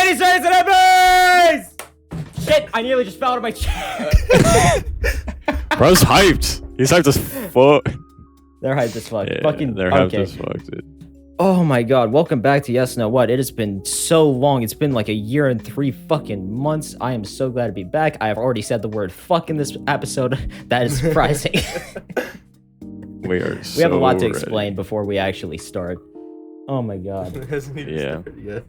Ladies and gentlemen! Shit, I nearly just fell out of my chair. Bro's hyped. He's hyped as fuck. They're hyped as fuck. Yeah, Fucking they're hyped okay. as fuck, dude. Oh my god, welcome back to Yes No What. It has been so long. It's been like a year and 3 fucking months. I am so glad to be back. I have already said the word fuck in this episode. That is surprising. We have a lot to explain before we actually start. Oh my god. It hasn't even started yet.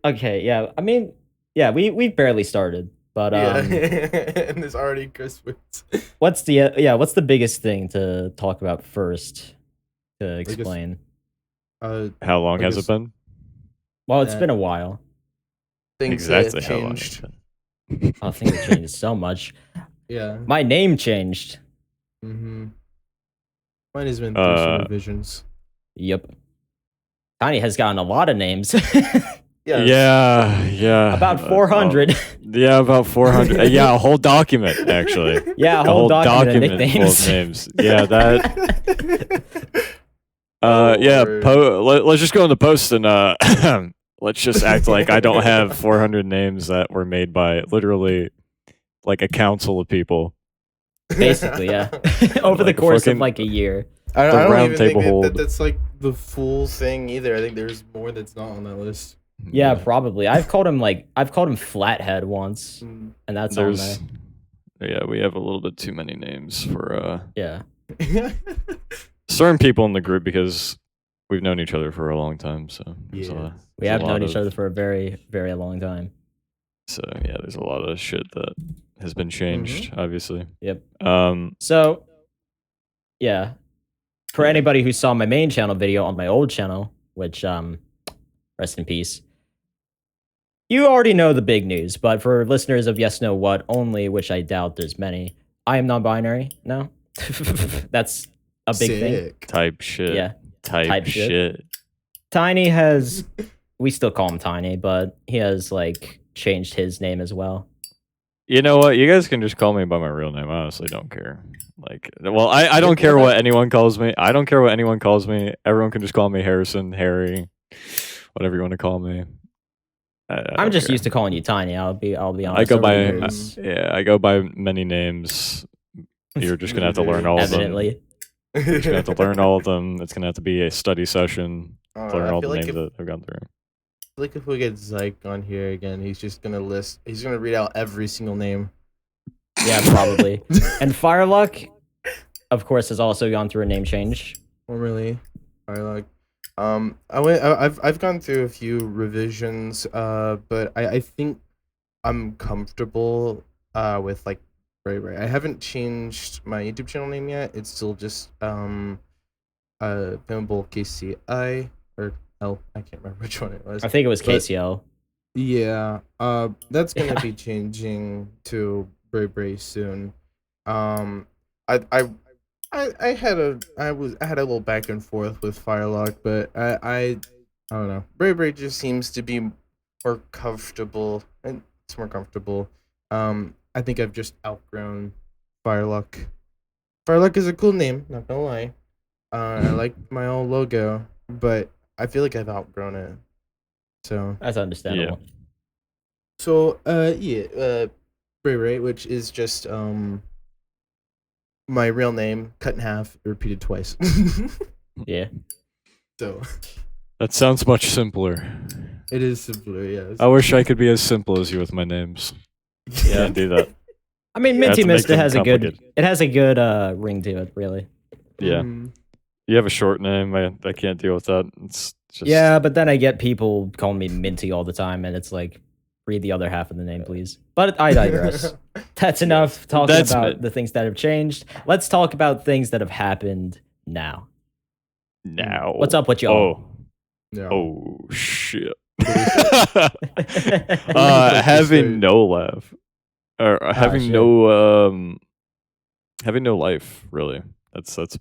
Okay, yeah. I mean, yeah, we've barely started. But and there's already Christmas. what's the biggest thing to talk about first to explain? How long has it been? Well, it's been a while. Things Exactly how long changed. it's been. Oh, things have changed so much. Yeah. My name changed. Mm-hmm. Mine has been through some revisions. Yep. Tiny has gotten a lot of names. Yeah. About 400. Yeah, about 400. Yeah, a whole document, actually. Yeah, a whole document of full nicknames. of names. Yeah, that... let's just go in the post and let's just act like I don't have 400 names that were made by literally like a council of people. Basically, yeah. Over the course of like a year. I don't round even table think hold. that's like the full thing either. I think there's more that's not on that list. Yeah, probably. I've called him Flathead once, and that's on there. Yeah, we have a little bit too many names for Yeah. certain people in the group because we've known each other for a long time. So We have known each other for a very, very long time. So yeah, there's a lot of shit that has been changed, obviously. Yep. So yeah. For anybody who saw my main channel video on my old channel, which rest in peace. You already know the big news, but for listeners of Yes No What only, which I doubt there's many, I am non-binary now. That's a big thing. type shit. Yeah. Type shit. Tiny has, we still call him Tiny, but he has like changed his name as well. You know what? You guys can just call me by my real name. I honestly don't care. Like, well, I don't care what anyone calls me. I don't care what anyone calls me. Everyone can just call me Harrison, Harry, whatever you want to call me. I'm just used to calling you Tiny. I'll be honest. I go by many names. You're just gonna have to learn all of them. Evidently. You're just gonna have to learn all of them. It's gonna have to be a study session. Learn all the names that I've gone through. Like if we get Zyke on here again, he's just gonna read out every single name. Yeah, probably. And Fireluck, of course, has also gone through a name change. Oh, really? Fireluck. I've gone through a few revisions, but I think I'm comfortable with like right. I haven't changed my YouTube channel name yet. It's still just Pinball KCI or L. I can't remember which one it was. I think it was KCL. Yeah. That's gonna be changing to Bray soon. I had a little back and forth with Firelock, but I don't know. Bray just seems to be more comfortable, and it's more comfortable. I think I've just outgrown Firelock. Firelock is a cool name, not gonna lie. I like my old logo, but I feel like I've outgrown it. So That's understandable. Yeah. So Bray, which is just my real name cut in half, repeated twice. Yeah. So That sounds much simpler. it is simpler, yes. I wish I could be as simple as you with my names. Yeah. Can't do that. I mean, You have Minty to make Mista them has complicated. it has a good ring to it, really. Yeah. You have a short name. I can't deal with that. It's just Yeah, but then I get people calling me Minty all the time, and it's like, read the other half of the name, please. But I digress. That's enough talking about the things that have changed. Let's talk about things that have happened now. Now. What's up with y'all? Oh shit. Having Having no laugh. Or having shit. no having no life, really. That's that's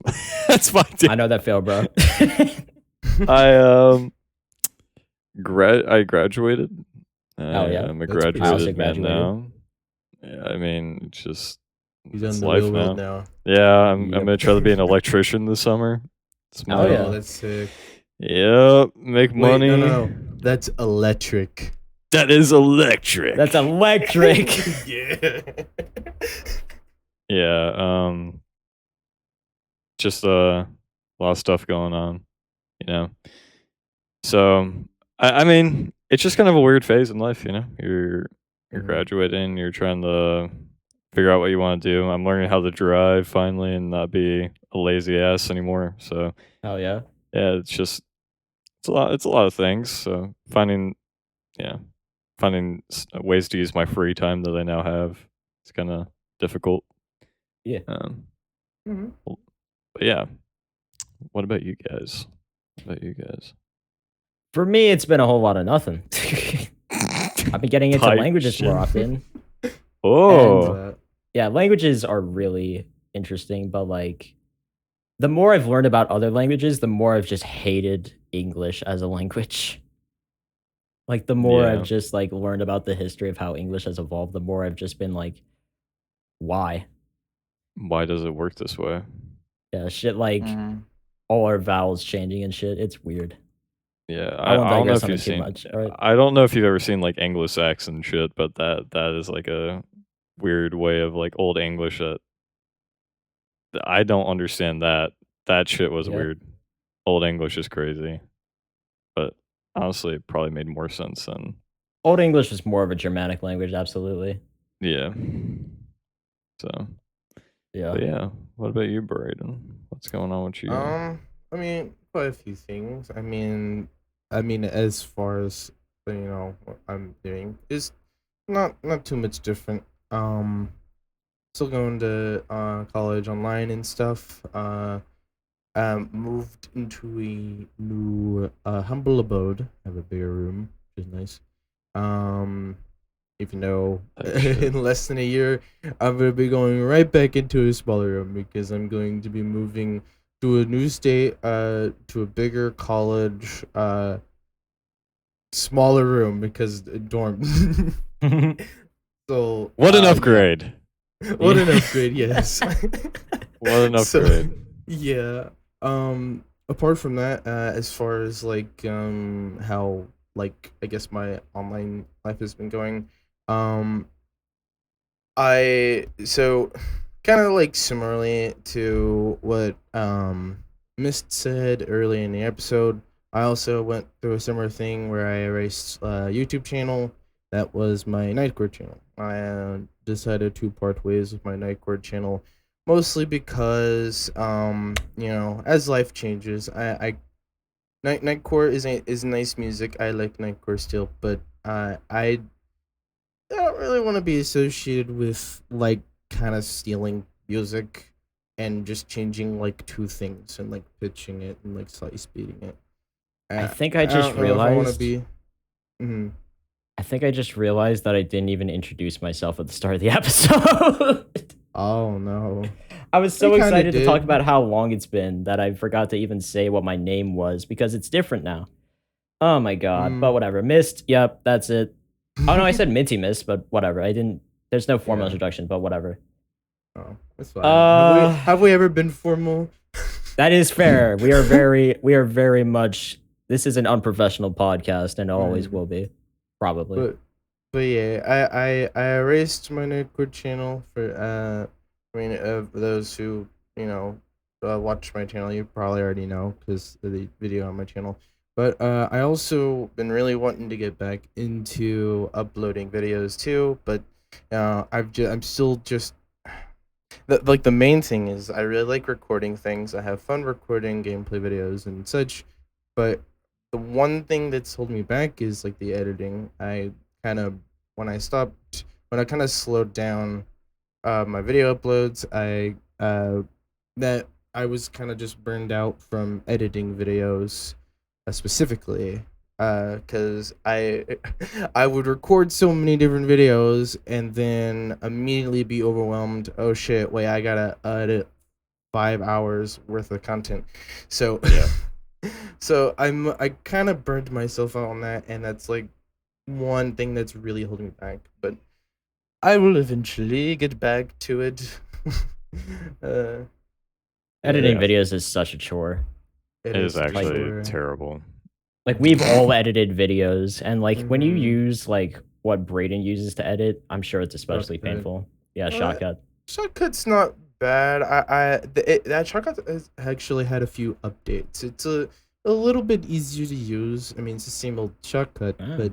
my deal. I know that failed, bro. I graduated. yeah. I'm a That's pretty I also graduated man graduated. now. Yeah, I mean, it's just He's in it's the life real world now. now. Yeah, I'm Yep. gonna try to be an electrician this summer. It's Oh, yeah. That's sick. Yep, make Wait, money. no. That's electric. That is electric. That's electric. Yeah. Yeah. Just a lot of stuff going on, you know. So I mean, it's just kind of a weird phase in life, you know. You're Mhm. graduating, you're trying to figure out what you want to do. I'm learning how to drive finally and not be a lazy ass anymore. So Hell yeah. yeah, it's a lot of things. So finding ways to use my free time that I now have, it's kind of difficult. Yeah. Mhm. But yeah, what about you guys? For me, it's been a whole lot of nothing. I've been getting into Type languages more shit. often. Oh, That. Yeah, languages are really interesting, but like the more I've learned about other languages, the more I've just hated English as a language. Like the more I've yeah. just like learned about the history of how English has evolved, the more I've just been like, why? Why does it work this way? Yeah, shit like Mhm. all our vowels changing and shit. It's weird. Yeah, I won't I don't know digress if on it you've too seen. much. All right. I don't know if you've ever seen like Anglo-Saxon shit, but that is like a weird way of like old English that I don't understand. That shit was Yeah. weird. Old English is crazy, but honestly, it probably made more sense than Old English is more of a Germanic language, absolutely. yeah. So, Yeah. but yeah, what about you, Braden? What's going on with you? I mean, quite a few things. I mean, as far as what I'm doing is not too much different. Still going to college online and stuff. Moved into a new humble abode. Have a bigger room, which is nice. Um, even though Type shit. in less than a year, I'm gonna be going right back into a smaller room because I'm going to be moving to a new state, to a bigger college, smaller room because dorm. So What an yeah. upgrade! What an Yeah. upgrade, yes. What an So upgrade! yeah. Apart from that, as far as like how like I guess my online life has been going, um I so kind of like similarly to what Mist said early in the episode. I also went through a similar thing where I erased a YouTube channel that was my Nightcore channel. I decided to part ways with my Nightcore channel, mostly because as life changes, Nightcore is nice music. I like Nightcore still, but I don't really want to be associated with like kind of stealing music and just changing like two things and like pitching it and like slightly speeding it. I I, think I I just don't know if I want to realized be. Mhm. I think I just realized that I didn't even introduce myself at the start of the episode. Oh no, I was I so kind of excited to talk did. about how long it's been that I forgot to even say what my name was because it's different now. Oh my god. But Mm. whatever. Mist, yep, that's it. Oh no, I said Minty Mist, but whatever. I didn't there's no formal Yeah. introduction, but whatever. Oh, that's fine. Have we Uh have we ever been formal? that is fair. We are very much this is an unprofessional podcast and always Mm. will be. Probably. But yeah, I erased my Nerdcore channel for those who watch my channel, you probably already know because of the video on my channel. But I also been really wanting to get back into uploading videos too. But I'm still just the main thing is I really like recording things. I have fun recording gameplay videos and such. But the one thing that's holding me back is like the editing. I kind of when I kind of slowed down my video uploads, that I was kind of just burned out from editing videos, specifically because I would record so many different videos and then immediately be overwhelmed. Oh shit! Wait, I gotta edit 5 hours worth of content. So Yeah. so I kind of burned myself out on that, and that's like one thing that's really holding me back. But I will eventually get back to it. uh, Editing Yeah. videos is such a chore. it It is is for actually sure. terrible. Like we've all edited videos, and like when you Mhm. use like what Brayden uses to edit, I'm sure it's especially Shortcut. painful. Yeah, Uh, shotcut. Shortcut's not bad. That shortcut has actually had a few updates. It's a little bit easier to use. I mean, it's the same old shortcut, Ah. but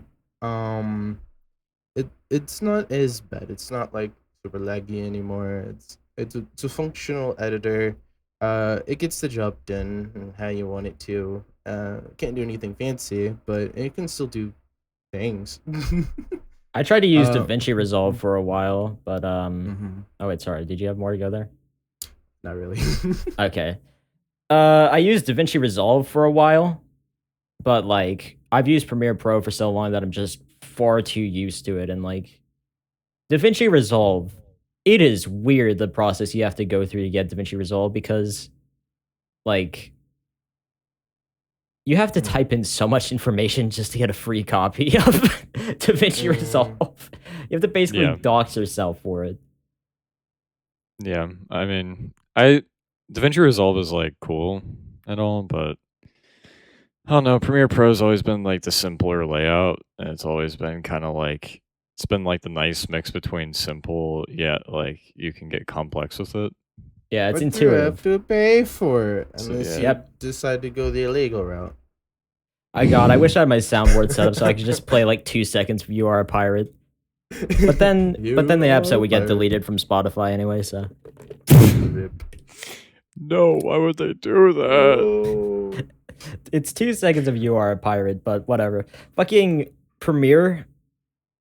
it's not as bad. It's not like super laggy anymore. It's a functional editor. It gets the job done and how you want it to. Can't do anything fancy, but it can still do things. I tried to use Uh, DaVinci Resolve for a while, but mhm. oh wait, sorry. Did you have more to go there? Not really. Okay. I used DaVinci Resolve for a while, but like I've used Premiere Pro for so long that I'm just far too used to it. And like DaVinci Resolve, it is weird the process you have to go through to get DaVinci Resolve because like you have to type in so much information just to get a free copy of DaVinci Resolve. You have to basically Yeah. dox yourself for it. Yeah, I mean, DaVinci Resolve is like cool and all, but I don't know. Premiere Pro's always been like the simpler layout, and it's always been kind of like it's been like the nice mix between simple yet like you can get complex with it. Yeah, it's But you have intuitive. to pay for it So, unless yeah. you Yep. decide to go the illegal route. I wish I had my soundboard set up so I could just play like 2 seconds of You Are a Pirate. But then the episode would get deleted from Spotify anyway, so No, why would they do that? it's 2 seconds of You Are a Pirate, but whatever. Fucking Premiere.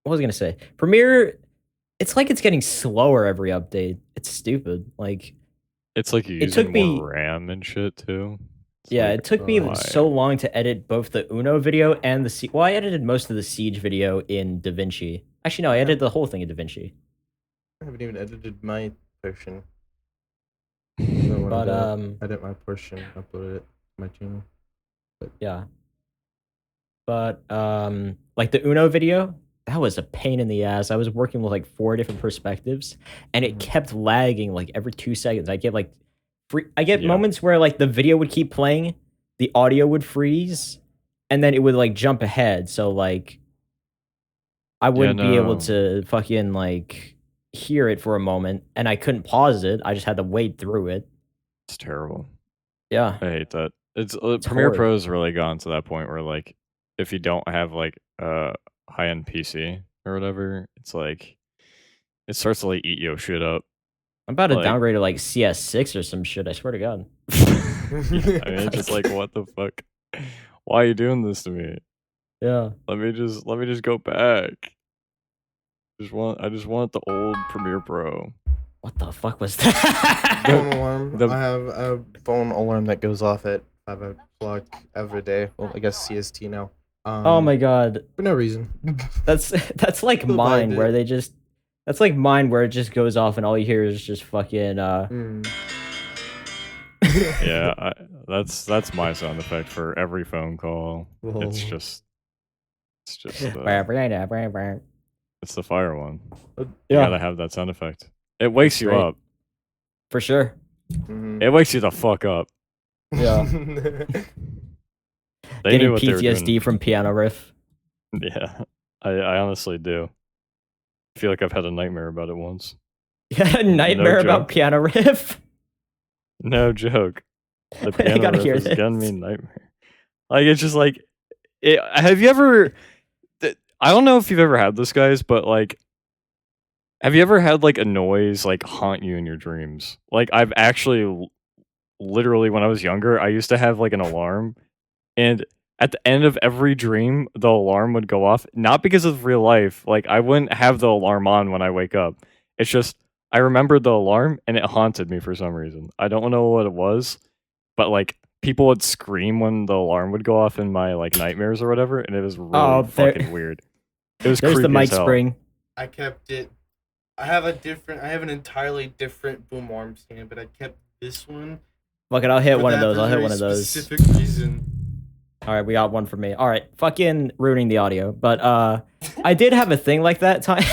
What was I gonna say? Premiere. It's like it's getting slower every update. It's stupid. Like It's like you're It took using more me- RAM and shit too. It's yeah, like, it took me why? so long to edit both the Uno video and the well, I edited most of the Siege video in DaVinci. Actually, no, I edited the whole thing in DaVinci. I haven't even edited my portion. But Edit my portion, upload it to my channel. yeah. But like the Uno video, that was a pain in the ass. I was working with like 4 different perspectives, and it Mhm. kept lagging like every 2 seconds. I get Yeah. moments where like the video would keep playing, the audio would freeze, and then it would like jump ahead. So like I wouldn't be able no. to fucking like hear it for a moment, and I couldn't pause it. I just had to wade through it. It's terrible. Yeah. I hate that. It's Premiere horrid. Pro's really gone to that point where like if you don't have like a high-end PC or whatever, it's like it starts to like eat your shit up. I'm about to Like- downgrade to like CS6 or some shit. I swear to God. I mean, it's just like what the fuck? Why are you doing this to me? Yeah. Let me just go back. I just want the old Premiere Pro. What the fuck was that? Phone alarm. the- I have a phone alarm that goes off at 5 o'clock every day. Well, I guess CST now. Oh my God. For no reason. That's like Still mine vibed where it. that's like mine where it just goes off and all you hear is just fucking Mm. Yeah, that's my sound effect for every phone call. Whoa. It's just it's the fire one. You Yeah, gotta have that sound effect. It wakes you great. up. for sure. Mhm. It wakes you the fuck up. Yeah. They Getting knew what they were PTSD doing. from piano riff. Yeah, I honestly do. I feel like I've had a nightmare about it once. Yeah, nightmare about joke. piano riff. No joke. The Wait, I piano gotta riff hear is getting me this. nightmare. Like it's just like, have you ever? I don't know if you've ever had this, guys, but like, have you ever had like a noise like haunt you in your dreams? Like I've actually, literally, when I was younger, I used to have like an alarm, and at the end of every dream, the alarm would go off. Not because of real life. Like I wouldn't have the alarm on when I wake up. It's just I remembered the alarm and it haunted me for some reason. I don't know what it was, but like people would scream when the alarm would go off in my like nightmares or whatever, and it was really Oh, there- fucking weird. It was There's the creepy mic as hell. spring. I kept it. I have an entirely different boom arm stand, but I kept this one. Fuck it, I'll hit for one of that those. I'll hit very one of those. Specific reason. All right, we got one for me. All right, fucking ruining the audio. But I did have a thing like that time.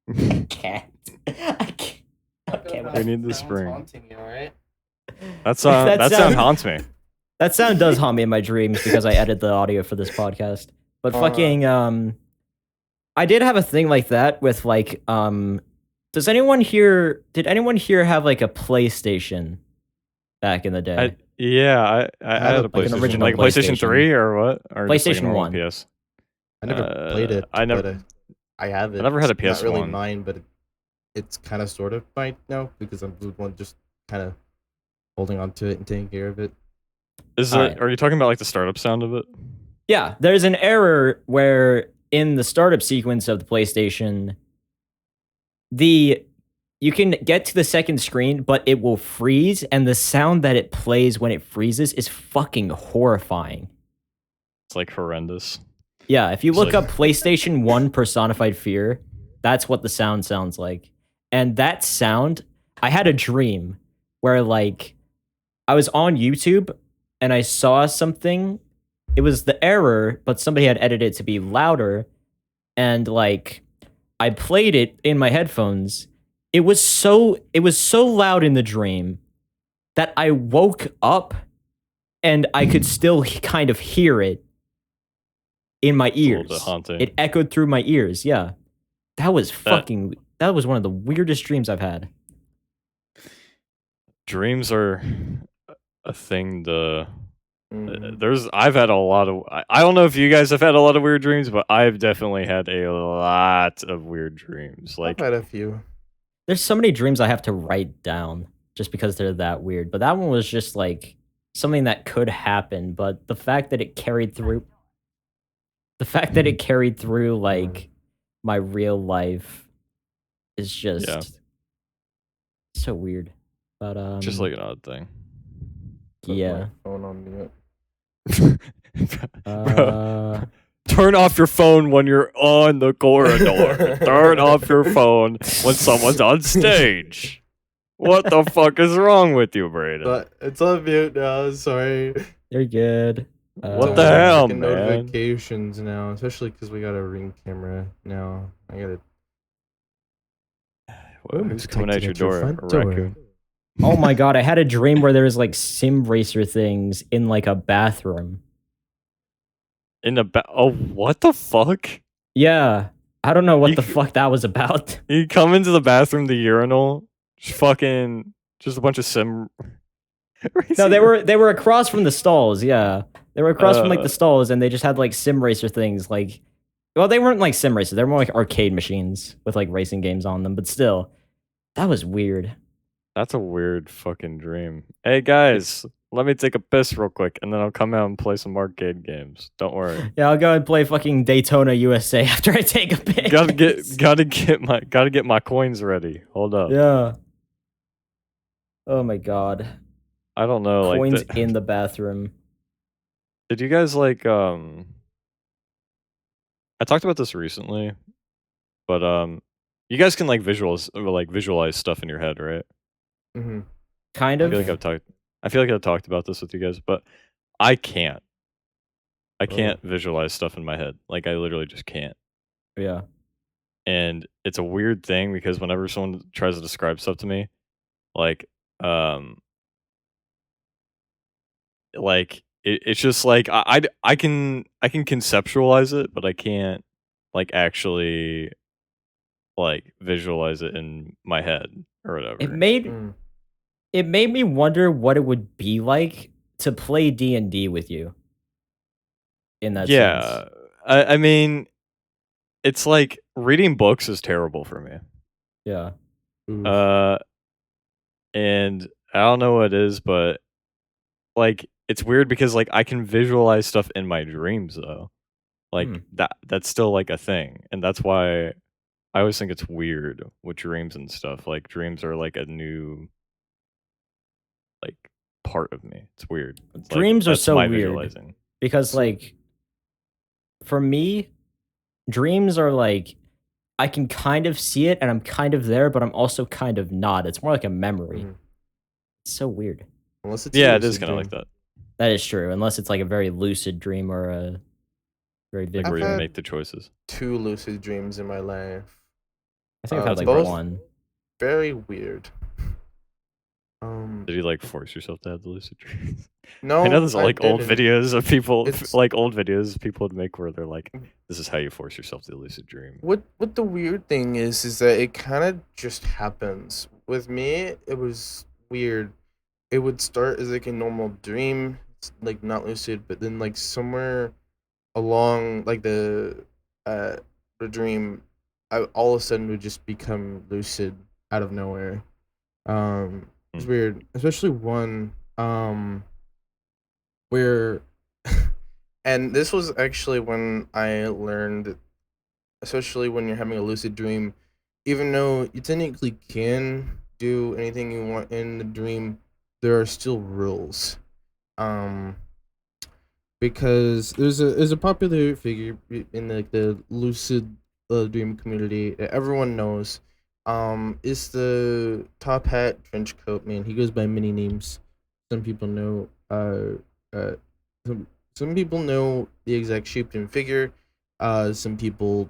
I can't. Okay, We need the Sounds spring. haunting you, alright? That That sound sound- haunts me. That sound does haunt me in my dreams because I edit the audio for this podcast. But fucking I did have a thing like that with like did anyone here have like a PlayStation back in the day? I had a like an PlayStation, original like PlayStation PlayStation. 3 or what? Or just like a PlayStation normal 1. PS. I never played it. I never. But, I have it. I never had a It's not really PS1. mine, but it's kind of sort of mine now because I'm the one just kind of holding on to it and taking care of it. Are you talking about like the startup sound of it? Yeah, there's an error where in the startup sequence of the PlayStation, you can get to the second screen, but it will freeze, and the sound that it plays when it freezes is fucking horrifying. It's like horrendous. Yeah, if you It's look like- up PlayStation 1 personified fear, that's what the sound sounds like. And that sound, I had a dream where like I was on YouTube and I saw something. It was the error, but somebody had edited it to be louder, and like I played it in my headphones. It was so loud in the dream that I woke up and I could still kind of hear it in my It's a little ears. bit haunting. It echoed through my ears. Yeah. That was that was one of the weirdest dreams I've had. Dreams are a thing to. Mhm. I've had a lot of. I don't know if you guys have had a lot of weird dreams, but I've definitely had a lot of weird dreams. Like I've had a few. There's so many dreams I have to write down just because they're that weird. But that one was just like something that could happen. But the fact that it carried through, like my real life is just so weird. But just like an odd thing. Put yeah. my phone on mute. Uh, Turn off your phone when you're on the corridor. Turn off your phone when someone's on stage. What the fuck is wrong with you, Brayden? But it's on mute now. Sorry. you're good. What the hell, Checking man? notifications now, especially because we got a Ring camera now. I gotta. Who's coming at detected your at door? front A raccoon? Oh my god, I had a dream where there was like sim racer things in like a bathroom. In the oh, what the fuck? Yeah. I don't know what You the c- fuck that was about. You come into the bathroom, the urinal, just a bunch of sim. No, they were across from the stalls, yeah. They were across from like the stalls and they just had like sim racer things like well, they weren't like sim racers, they were more like arcade machines with like racing games on them, but still. That was weird. That's a weird fucking dream. Hey guys, let me take a piss real quick, and then I'll come out and play some arcade games. Don't worry. Yeah, I'll go and play fucking Daytona USA after I take a piss. gotta get my coins ready. Hold up. Yeah. Oh my god. I don't know. Coins Like, in the bathroom. did you guys like? I talked about this recently, but you guys can like visualize stuff in your head, right? Mm-hmm. Kind I of. feel like I've talked about this with you guys, but I can't. I can't visualize stuff in my head. Like I literally just can't. Yeah. And it's a weird thing because whenever someone tries to describe stuff to me, like it's just like I can conceptualize it, but I can't like actually like visualize it in my head or whatever. It made me wonder what it would be like to play D&D with you. In that sense. I mean, it's like reading books is terrible for me. Yeah. And I don't know what it is, but like it's weird because like I can visualize stuff in my dreams though. Like that's still like a thing. And that's why I always think it's weird with dreams and stuff. Like dreams are like a new like part of me. It's weird. It's Dreams are that's so my weird. visualizing. Because like for me, dreams are like I can kind of see it and I'm kind of there, but I'm also kind of not. It's more like a memory. It's so weird. Unless it's Yeah, it is kind of like that. That is true, unless it's like a very lucid dream or a very vivid Where you dream. make the choices. 2 lucid dreams in my life. I think I've had like both one. Very weird. Did you like force yourself to have the lucid dreams? I know No, there's I like old didn't. videos of people, It's like old videos people would make where they're like, "This is how you force yourself to lucid dream." what the weird thing is that it kind of just happens. With me, it was weird. It would start as like a normal dream, like not lucid, but then like somewhere along like uh the dream, I all of a sudden would just become lucid out of nowhere. It's Hmm. weird, especially one where, and this was actually when I learned, especially when you're having a lucid dream, even though you technically can do anything you want in the dream, there are still rules. Um, because there's a popular figure in like the lucid dream community that everyone knows. Is the top hat trench coat man. He goes by many names. Some people know uh some some people know the exact shape and figure. Some people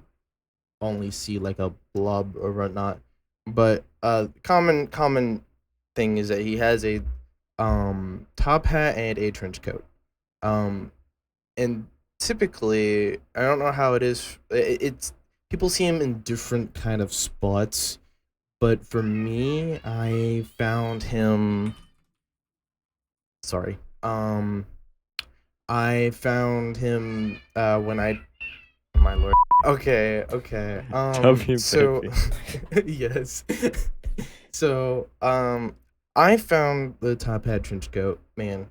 only see like a blob or whatnot. But common thing is that he has a top hat and a trench coat. Um and typically I don't know how it is. It's people see him in different kind of spots, but for me, I found him. Sorry. I found him when I. Oh my lord. Okay. Okay. W So baby. yes. So I found the top hat trench coat man.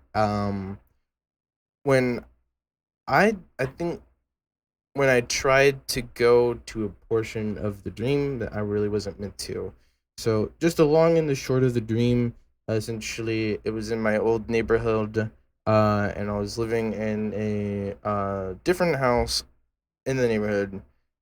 When I think when I tried to go to a portion of the dream that I really wasn't meant to. So, just the long and the short of the dream, essentially, it was in my old neighborhood, and I was living in a different house in the neighborhood,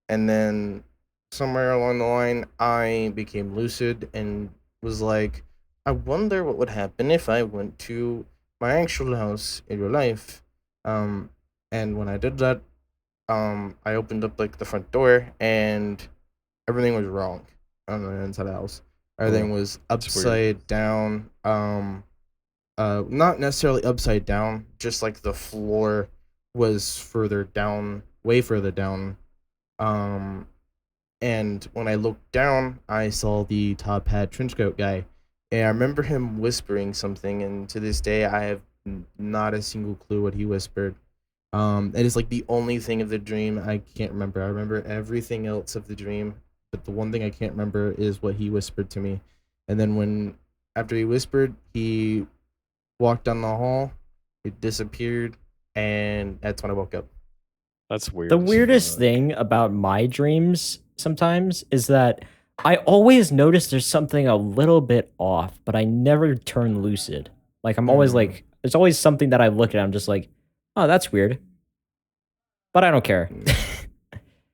and then somewhere along the line, I became lucid and was like, I wonder what would happen if I went to my actual house in real life. Um, and when I did that, I opened up like the front door and everything was wrong on the inside of the house. Everything Oh, was that's weird. upside down. Not necessarily upside down, just like the floor was further down, way further down. Um, and when I looked down, I saw the top hat trench coat guy. And I remember him whispering something, and to this day, I have not a single clue what he whispered. It is like the only thing of the dream I can't remember. I remember everything else of the dream, but the one thing I can't remember is what he whispered to me. And then after he whispered, he walked down the hall, he disappeared, and that's when I woke up. That's The weird as weirdest fuck. thing about my dreams sometimes is that I always notice there's something a little bit off, but I never turn lucid. Like I'm always Mm, like, there's always something that I look at. I'm just like, oh, that's weird, but I don't care. mm.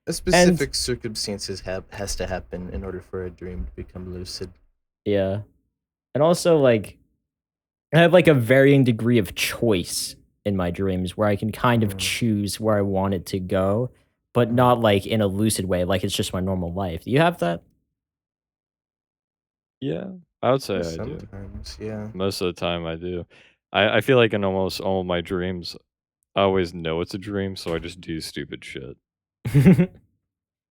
A And specific circumstances has to happen in order for a dream to become lucid. yeah, and also like I have like a varying degree of choice in my dreams where I can kind of Mm, choose where I want it to go, but mm. not like in a lucid way, like it's just my normal life. Do you have that? Yeah, I would say I do. Sometimes, yeah. Most of the time, I do. I feel like in almost all of my dreams, I always know it's a dream, so I just do stupid shit.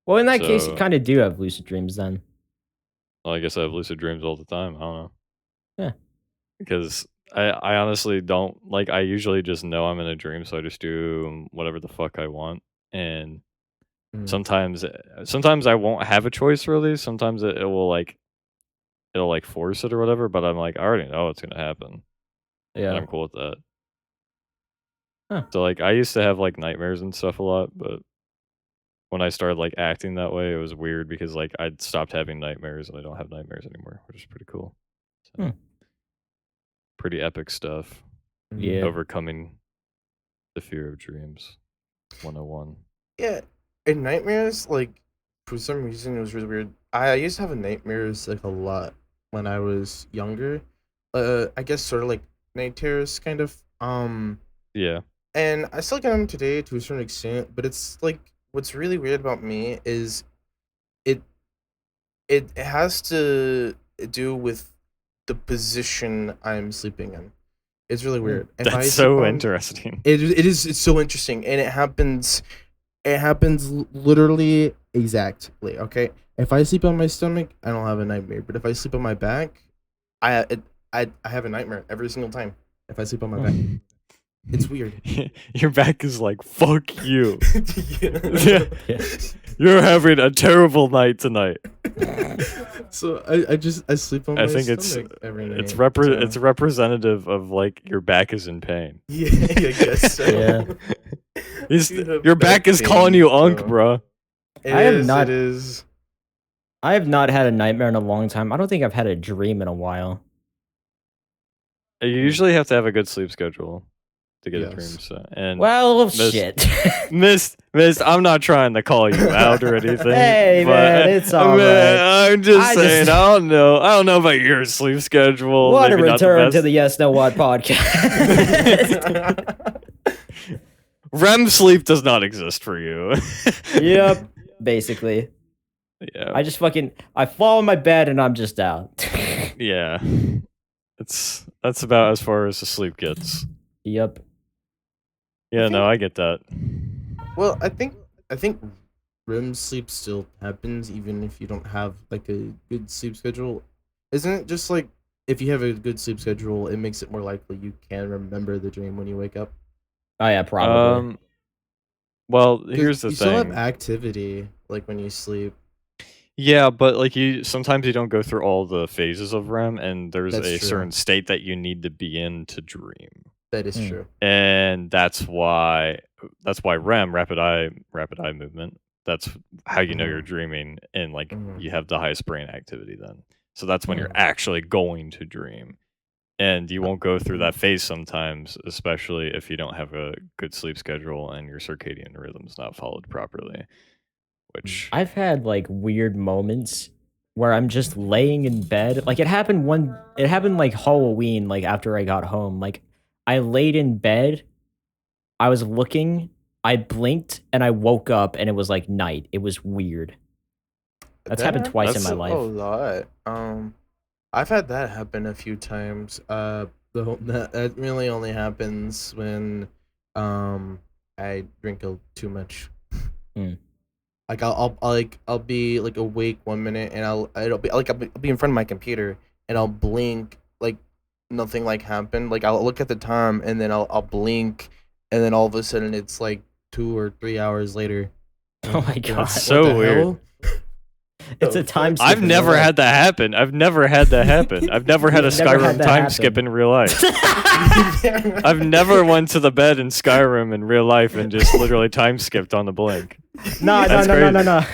Well, in that case, you So, kind of do have lucid dreams then. well, I guess I have lucid dreams all the time. I don't know. Yeah. Because I honestly don't like, I usually just know I'm in a dream, so I just do whatever the fuck I want. And Mm, sometimes I won't have a choice really. Sometimes it will like, it'll like force it or whatever, but I'm like, I already know it's gonna happen. And Yeah. I'm cool with that. Huh. So like I used to have like nightmares and stuff a lot, but when I started like acting that way, it was weird because like I'd stopped having nightmares and I don't have nightmares anymore, which is pretty cool. Hmm. So pretty epic stuff. mm. Yeah. Overcoming the fear of dreams. 101. Yeah, in nightmares, like for some reason it was really weird. I used to have nightmares like a lot when I was younger. I guess sort of like night terrors, kind of. Yeah. And I still get them today to a certain extent, but it's like what's really weird about me is it it has to do with the position I'm sleeping in. It's really weird. If I That's sleep so on- interesting. It's so interesting, and it happens literally exactly. Okay, if I sleep on my stomach, I don't have a nightmare. But if I sleep on my back, I have a nightmare every single time. If I sleep on my back, it's weird. Your back is like, fuck you. Yeah. Yeah. You're having a terrible night tonight. So I sleep on I my think it's stomach every night. it's representative of like your back is in pain. Yeah, I guess so. Yeah. You have Your back is calling pain, you unk, so- bro. It I have is, not- It is. I have not had a nightmare in a long time. I don't think I've had a dream in a while. You usually have to have a good sleep schedule to get a Yes. dream. So, and Well, Miss- shit. Miss, I'm not trying to call you out or anything. Hey, but, man, it's all man, right. I'm just I saying, just- I don't know. I don't know about your sleep schedule. What a Maybe not the return to best. the Yes No What podcast. REM sleep does not exist for you. Yep, basically. Yeah. I just I fall in my bed and I'm just out. Yeah. That's about as far as the sleep gets. Yep. Yeah, no, I get that. Well, I think REM sleep still happens even if you don't have like a good sleep schedule. Isn't it just like if you have a good sleep schedule, it makes it more likely you can remember the dream when you wake up? Oh yeah, probably. Well, 'Cause here's the you still have thing. activity like when you sleep. Yeah, but like sometimes you don't go through all the phases of REM, and there's That's a true. certain state that you need to be in to dream, That is Hmm. true. and that's why REM, rapid eye movement. That's how you know you're dreaming, and like Mhm. you have the highest brain activity then. So that's when you're Mhm. actually going to dream, and you won't go through that phase sometimes, especially if you don't have a good sleep schedule and your circadian rhythm's not followed properly. Which I've had like weird moments where I'm just laying in bed. Like it happened like Halloween, like after I got home. Like I laid in bed, I was looking, I blinked, and I woke up and it was like night. It was weird. That's happened twice in my life. A lot. I've had that happen a few times. That really only happens when I drink too much. Hmm. Like I'll be like awake 1 minute and I'll be in front of my computer and I'll blink like nothing like happened. Like I'll look at the time and then I'll blink and then all of a sudden it's like 2 or 3 hours later. Oh my Like, god. what So the weird. hell? It's The a time fuck? skip. I've in never real life. had that happen. I've never had that happen. I've never had a You've never had Skyrim that time happen. skip in real life. I've never went to the bed in Skyrim in real life and just literally time skipped on the blink. No, That's no.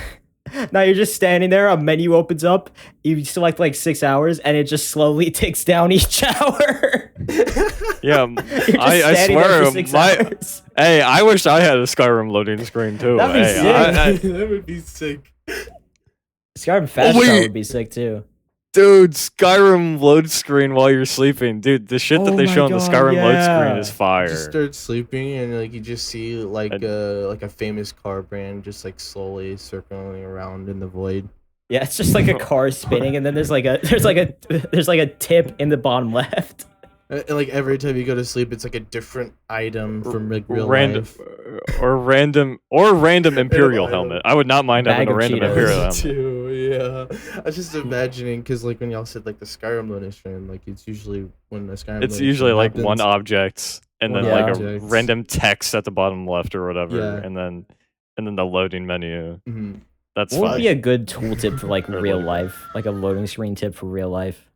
No, you're just standing there, a menu opens up, you select like 6 hours, and it just slowly ticks down each hour. Yeah, You're just I standing there swear, for 6 my hours. hey, I wish I had a Skyrim loading screen too. That'd be Hey, sick. That would be sick. Skyrim fast wait. travel would be sick too. dude, Skyrim load screen while you're sleeping, dude. The shit that Oh they my show on the God, Skyrim load yeah. screen is fire. Just start sleeping and like you just see like I'd- a famous car brand just like slowly circling around in the void. Yeah, it's just like a car spinning, and then there's like a tip in the bottom left. And like every time you go to sleep, it's like a different item from like real random life. or random Imperial item. helmet. I would not mind Bag having a of random Cheetos. Imperial helmet. Too, yeah. I was just imagining because like when y'all said like the Skyrim loading screen, like it's usually when the Skyrim. It's loading usually screen like happens, one object and then One like object. a random text at the bottom left or whatever, Yeah. and then the loading menu. Mhm. That's What would fine. be a good tooltip for like Or real loading. life, like a loading screen tip for real life?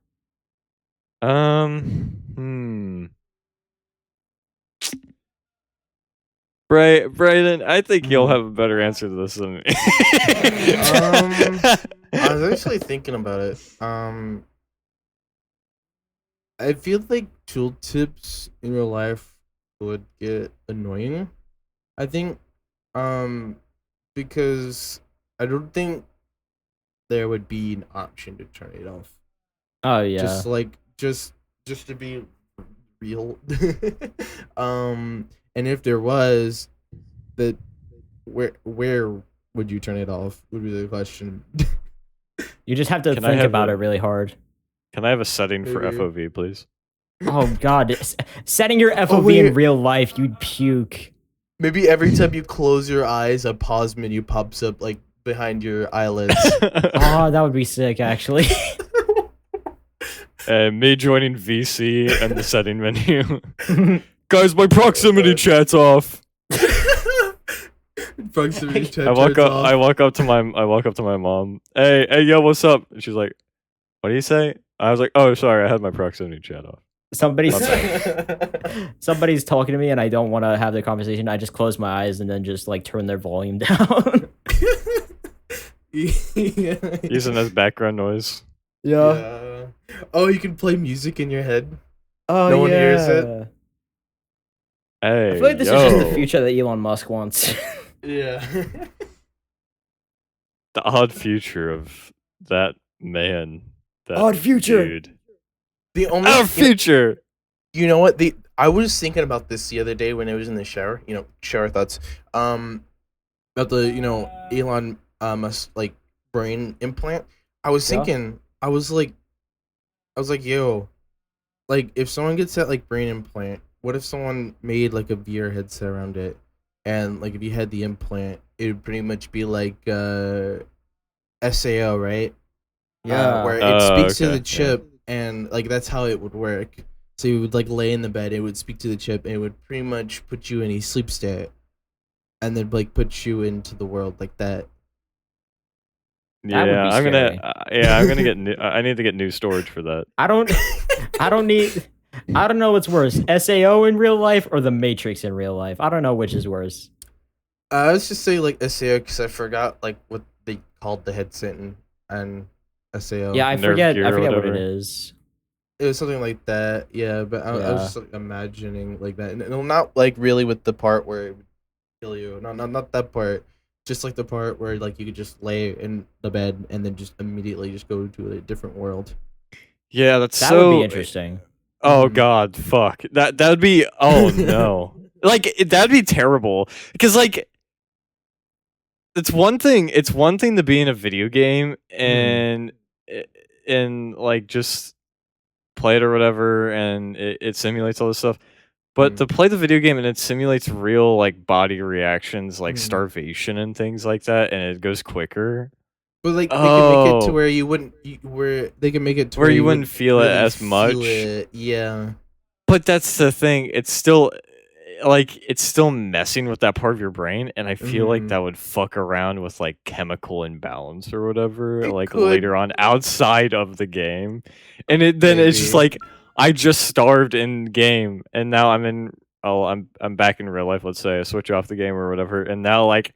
Brayden, I think you'll have a better answer to this than me. I was actually thinking about it. I feel like tooltips in real life would get annoying. I think, because I don't think there would be an option to turn it off. Oh yeah. Just like just to be real. And if there was, that where would you turn it off? Would be the question. You just have to Can I think have about a- it really hard. Can I have a setting for Maybe. FOV, please? Oh god, setting your FOV wait. in real life, you'd puke. Maybe every time you close your eyes, a pause menu pops up like behind your eyelids. Oh, that would be sick, actually. Me joining VC and the setting menu. Guys, my proximity chat's off. Proximity chat I walk turns up. off. I walk up to my mom. Hey, yo, what's up? And she's like, "What do you say?" I was like, "Oh, sorry, I had my proximity chat off." Somebody's talking to me and I don't want to have the conversation. I just close my eyes and then just like turn their volume down. Yeah. Using as background noise. Yeah. Oh, you can play music in your head. Oh, No one hears it? Hey, I feel like this yo. is just the future that Elon Musk wants. Yeah. The odd future of that man. That Odd future. dude. The only Our future. You know what? I was thinking about this the other day when I was in the shower. Shower thoughts. About the Elon Musk like brain implant. I was Yeah. thinking. I was like, yo, like if someone gets that like brain implant, what if someone made like a VR headset around it, and like if you had the implant, it would pretty much be like SAO, right? Where it speaks to okay, the chip, and like that's how it would work. So you would like lay in the bed, it would speak to the chip, and it would pretty much put you in a sleep state, and then like put you into the world like that. That would be I'm scary. gonna get new. I need to get new storage for that. I don't know what's worse, SAO in real life or the Matrix in real life. I don't know which is worse. Let's just say like SAO because I forgot like what they called the headset and SAO. Yeah, I Nerf forget gear or what it whatever. is. It was something like that. Yeah, but I was Yeah. just like imagining like that, and not like really with the part where it would kill you. Not that part. Just like the part where like you could just lay in the bed and then just immediately just go to a different world. Yeah, that's That so. would be interesting. Oh Mhm. God, fuck. That would be. Oh no. Like that'd be terrible because like it's one thing to be in a video game and like just play it or whatever and it simulates all this stuff, but to play the video game and it simulates real like body reactions like starvation and things like that, and it goes quicker. But like they can make it to Oh. where you wouldn't, where they can make it to Where you wouldn't wouldn't feel it really as much. feel it. Yeah. But that's the thing. It's still like it's still messing with that part of your brain, and I feel like that would fuck around with like chemical imbalance or whatever, It like could. later on outside of the game. And it's just Maybe. like I just starved in game, and now I'm back in real life. Let's say I switch off the game or whatever, and now like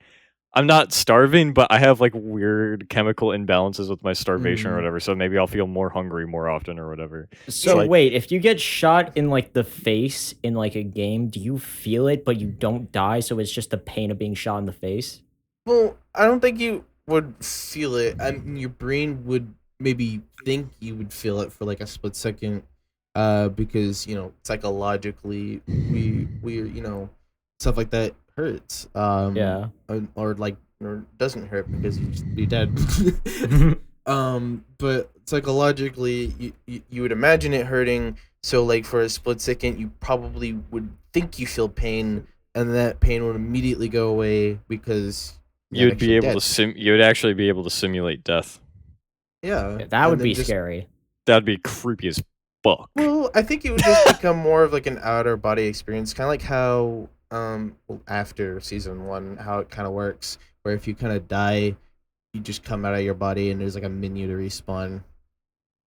I'm not starving, but I have like weird chemical imbalances with my starvation or whatever. So maybe I'll feel more hungry more often or whatever. So like- wait, if you get shot in like the face in like a game, do you feel it but you don't die? So it's just the pain of being shot in the face? Well, I don't think you would feel it. I mean, your brain would maybe think you would feel it for like a split second, because psychologically we stuff like that hurts. Yeah. or doesn't hurt because you just be dead. But psychologically, you would imagine it hurting. So like for a split second, you probably would think you feel pain, and that pain would immediately go away because You'd be able dead. to you would actually be able to simulate death. Yeah, That and would then be just- scary. That'd be creepy as fuck. Well, I think it would just become more of like an outer body experience, kind of like how after season 1, how it kind of works, where if you kind of die, you just come out of your body and there's like a menu to respawn.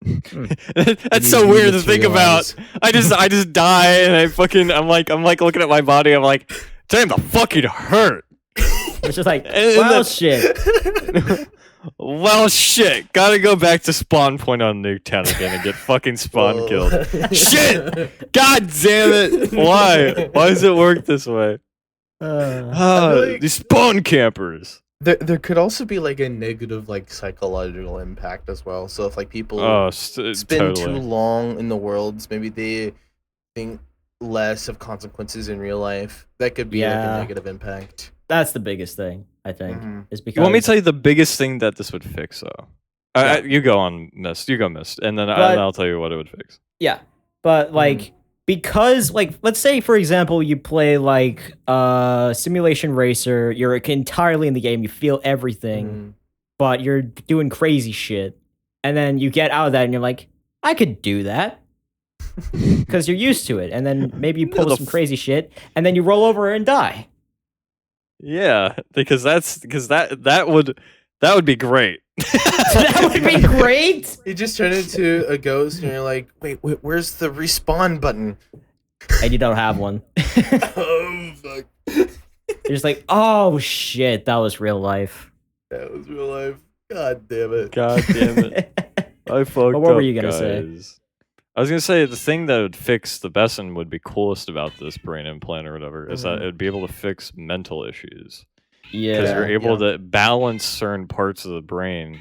That's so weird to think about. I just die and I'm like looking at my body. I'm like, damn, the fucking hurt. It's just like, And well, then- shit. Well, shit. Gotta go back to spawn point on Nuketown again and get fucking spawn killed. Shit! God damn it! Why? Why does it work this way? like- These spawn campers. There could also be like a negative like psychological impact as well. So if like people Oh, spend totally. too long in the worlds, maybe they think less of consequences in real life. That could be like Yeah. a negative impact. That's the biggest thing, I think. Mhm. Is because You want me to tell you the biggest thing that this would fix, though? Yeah. You go on, Mist. You go, Mist, and then But- I'll tell you what it would fix. Yeah, but like because like let's say for example you play like simulation racer, you're entirely in the game, you feel everything, but you're doing crazy shit, and then you get out of that and you're like, I could do that. Because you're used to it, and then maybe you pull some crazy shit, and then you roll over and die. Yeah, because that would be great. That would be great. You just turn into a ghost, and you're like, wait, where's the respawn button? And you don't have one. Oh fuck! You're just like, oh shit, that was real life. That was real life. God damn it! God damn it! I fucked up. What were you gonna say? I was gonna say the thing that would fix the best and would be coolest about this brain implant or whatever is that it would be able to fix mental issues. Yeah, Because you're able to balance certain parts of the brain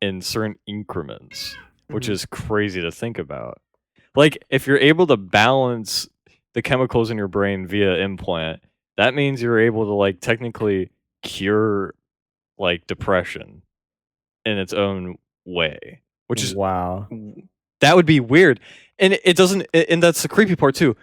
in certain increments, which is crazy to think about. Like, if you're able to balance the chemicals in your brain via implant, that means you're able to, like, technically cure, like, depression in its own way. Which is... wow. That would be weird. And it doesn't... And that's the creepy part, too.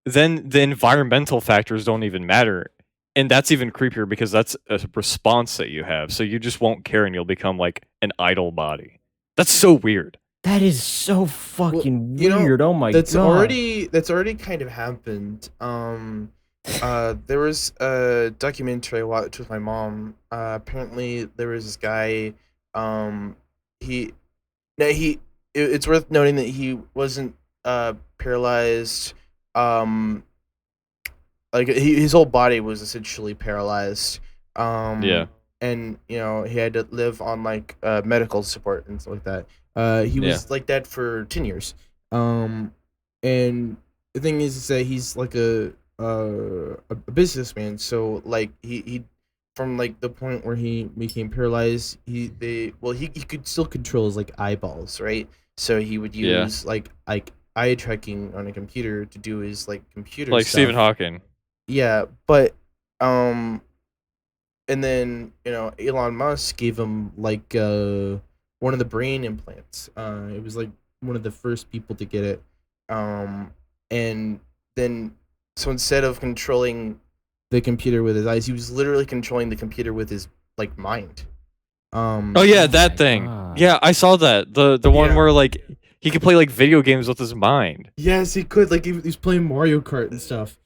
Then the environmental factors don't even matter. And that's even creepier because that's a response that you have. So you just won't care and you'll become like an idle body. That's so weird. That is so fucking you know, weird. Oh my that's god. That's already kind of happened. There was a documentary I watched with my mom. Apparently there was this guy. It's worth noting that he wasn't paralyzed. Like his whole body was essentially paralyzed. Yeah. And he had to live on like medical support and stuff like that. He was like that for 10 years. And the thing is that he's like a businessman. So like he from like the point where he became paralyzed, he could still control his like eyeballs, right? So he would use like eye tracking on a computer to do his like computer like stuff. Stephen Hawking. Yeah, but and then Elon Musk gave him like one of the brain implants. It was like one of the first people to get it. And then so instead of controlling the computer with his eyes, he was literally controlling the computer with his like mind. Oh yeah, that thing. God. Yeah, I saw that. The one where like he could play like video games with his mind. Yes, he could. Like he was playing Mario Kart and stuff.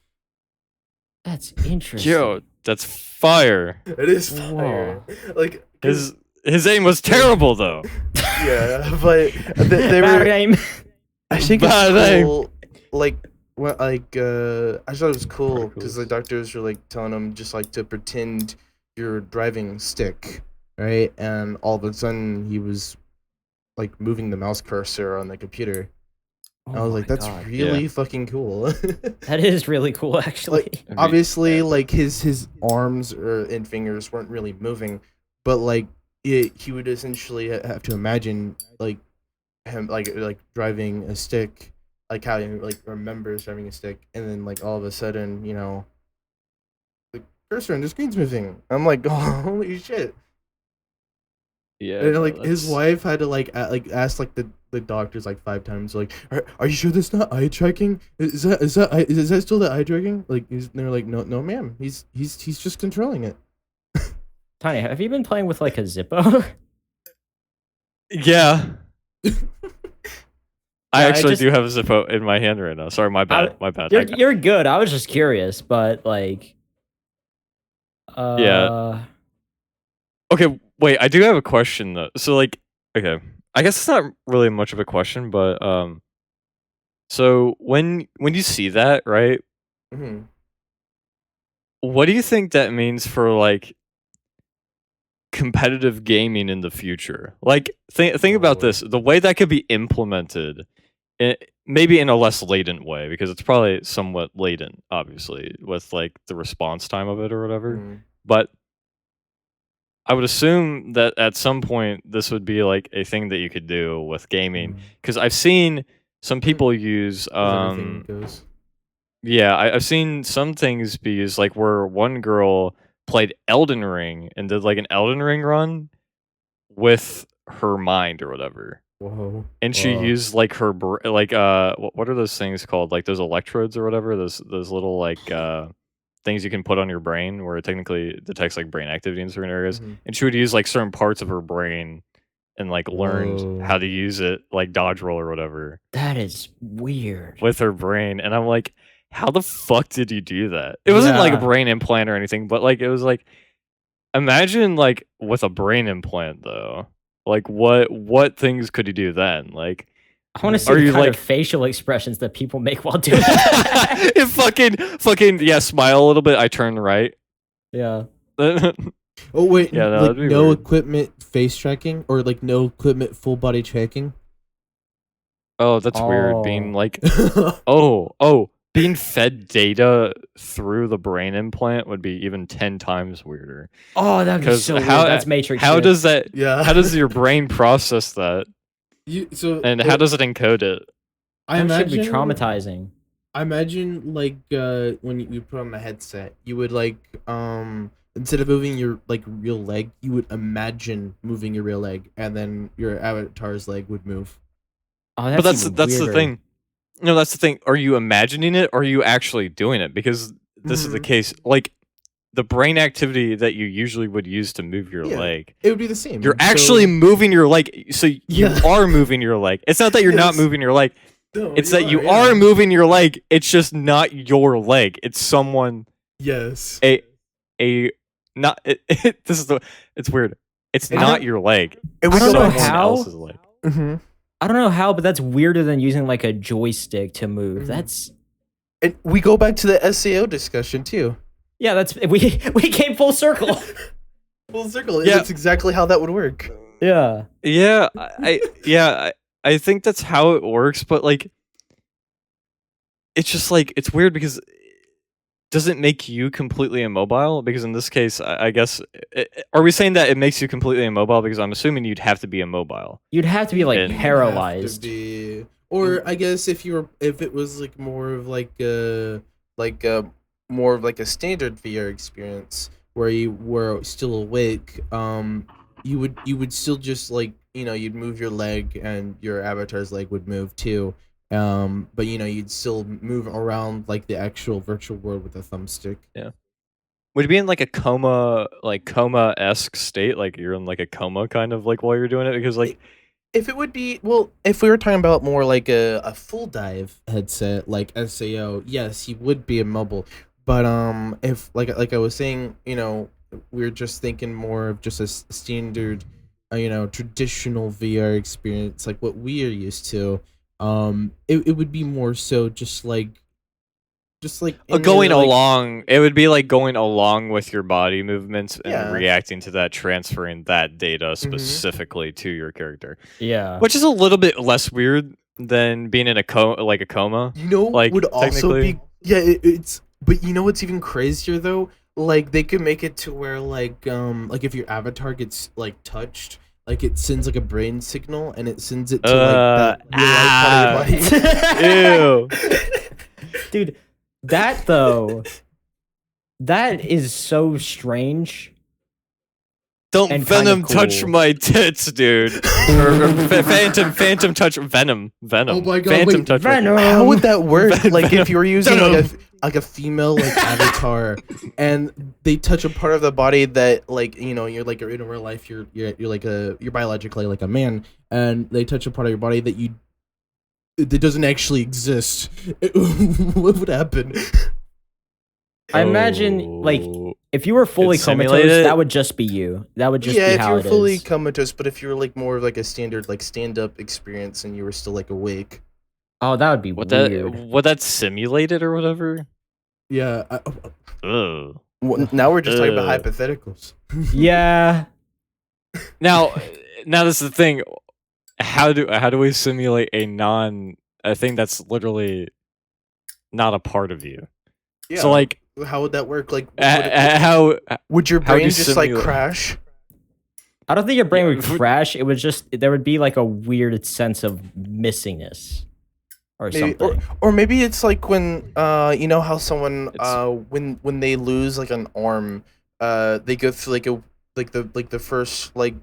That's interesting. Yo, that's fire. It is fire. Like His aim was terrible though. yeah, but they Bad were. name. I think Bad it's name. cool. Like what? Like I thought it was cool because the doctors were like telling him just like to pretend you're driving a stick, right? And all of a sudden he was like moving the mouse cursor on the computer. I was like, that's really fucking cool. That is really cool, actually. Like, obviously, like his arms and fingers weren't really moving, but like he would essentially have to imagine like him like driving a stick, like how he like remembers driving a stick, and then like all of a sudden, the cursor on the screen's moving. I'm like, oh, holy shit! Yeah. And like his wife had to like ask like the doctors like 5 times, like, are you sure that's not eye tracking? Is that still the eye tracking? Like they're like, no ma'am, he's just controlling it. Tiny, have you been playing with like a Zippo? Yeah. I actually just- do have a Zippo in my hand right now. Sorry, my bad. My bad. You're good. I was just curious, but like, Yeah. Okay, wait. I do have a question though. So like, okay, I guess it's not really much of a question, but so when you see that, right? Mm-hmm. What do you think that means for like competitive gaming in the future? Like, think about this: the way that could be implemented, maybe in a less latent way, because it's probably somewhat latent, obviously, with like the response time of it or whatever. Mm-hmm. But I would assume that at some point this would be like a thing that you could do with gaming, because I've seen some people use Everything goes. yeah, I've seen some things be used, like where one girl played Elden Ring and did like an Elden Ring run with her mind or whatever. Whoa. And she used like her what are those things called? Like those electrodes or whatever. Those little like things you can put on your brain where it technically detects like brain activity in certain areas. Mm-hmm. And she would use like certain parts of her brain and like learned how to use it, like dodge roll or whatever. That is weird. With her brain, and I'm like, how the fuck did you do that? It wasn't like a brain implant or anything, but like it was like, imagine like with a brain implant though. Like what things could you do then? Like I want to see the kind of facial expressions that people make while doing that. It fucking yeah, smile a little bit. I turn right. Yeah. Oh wait, yeah, like no weird. equipment face tracking or like no equipment full body tracking. Oh, that's weird. Being like, being fed data through the brain implant would be even 10 times weirder. Oh, that'd be so weird. That's Matrix. How does that? Yeah. How does your brain process that? How does it encode it? I imagine should be traumatizing. I imagine like when you put on the headset, you would like instead of moving your like real leg, you would imagine moving your real leg, and then your avatar's leg would move. Oh, but that's the thing. No, that's the thing. Are you imagining it, or are you actually doing it? Because this is the case. Like the brain activity that you usually would use to move your leg, it would be the same. You're actually moving your leg, so you are moving your leg. It's not that you're not moving your leg. No, it's that you are moving your leg. It's just not your leg. It's someone. Yes. Not. It's weird. It's not your leg. I don't know how. Else's leg. Mm-hmm. I don't know how, but that's weirder than using like a joystick to move. That's. And we go back to the SAO discussion too. Yeah, that's we came full circle. Full circle. Yeah, that's exactly how that would work. Yeah. Yeah. I think that's how it works, but like, it's just like it's weird because it doesn't make you completely immobile. Because in this case, I guess, are we saying that it makes you completely immobile? Because I'm assuming you'd have to be immobile. You'd have to be like paralyzed. Or I guess if it was like more of like more of like a standard VR experience where you were still awake, you would still just like, you know, you'd move your leg and your avatar's leg would move too. But you know, you'd still move around like the actual virtual world with a thumbstick. Yeah. Would you be in like a coma-esque state? Like you're in like a coma kind of like while you're doing it? Because like if it would be, well, if we were talking about more like a full dive headset like SAO, yes, he would be immobile. But if like I was saying, you know, we're just thinking more of just a standard, you know, traditional VR experience like what we are used to. It would be more so just like going along. It would be like going along with your body movements and reacting to that, transferring that data specifically to your character. Yeah, which is a little bit less weird than being in a coma. You know, like would also be it's. But you know what's even crazier though? Like they could make it to where like if your avatar gets like touched, like it sends like a brain signal and it sends it to like that part of your body. Ew. Dude, that though, that is so strange. Don't Venom touch my tits, dude. or Phantom touch Venom. Oh my god, Phantom touch Venom. How would that work? Like if you were using like a female like avatar and they touch a part of the body that like, you know, you're like in real life you're like you're biologically like a man, and they touch a part of your body that doesn't actually exist. What would happen? I imagine like if you were fully comatose, that would just be you. That would just be how it is. Yeah, if you were fully comatose, but if you were like more of like a standard like stand-up experience and you were still like awake. Oh, that would be weird. Would that simulated or whatever? Yeah. Ugh. Now we're just talking about hypotheticals. Yeah. Now this is the thing. How do we simulate a thing that's literally not a part of you? Yeah. So like, how would that work? Like, would your how brain just like crash? I don't think your brain would crash. It would just, there would be like a weird sense of missingness or something. Or maybe it's like when you know how someone when they lose like an arm, they go through like the first like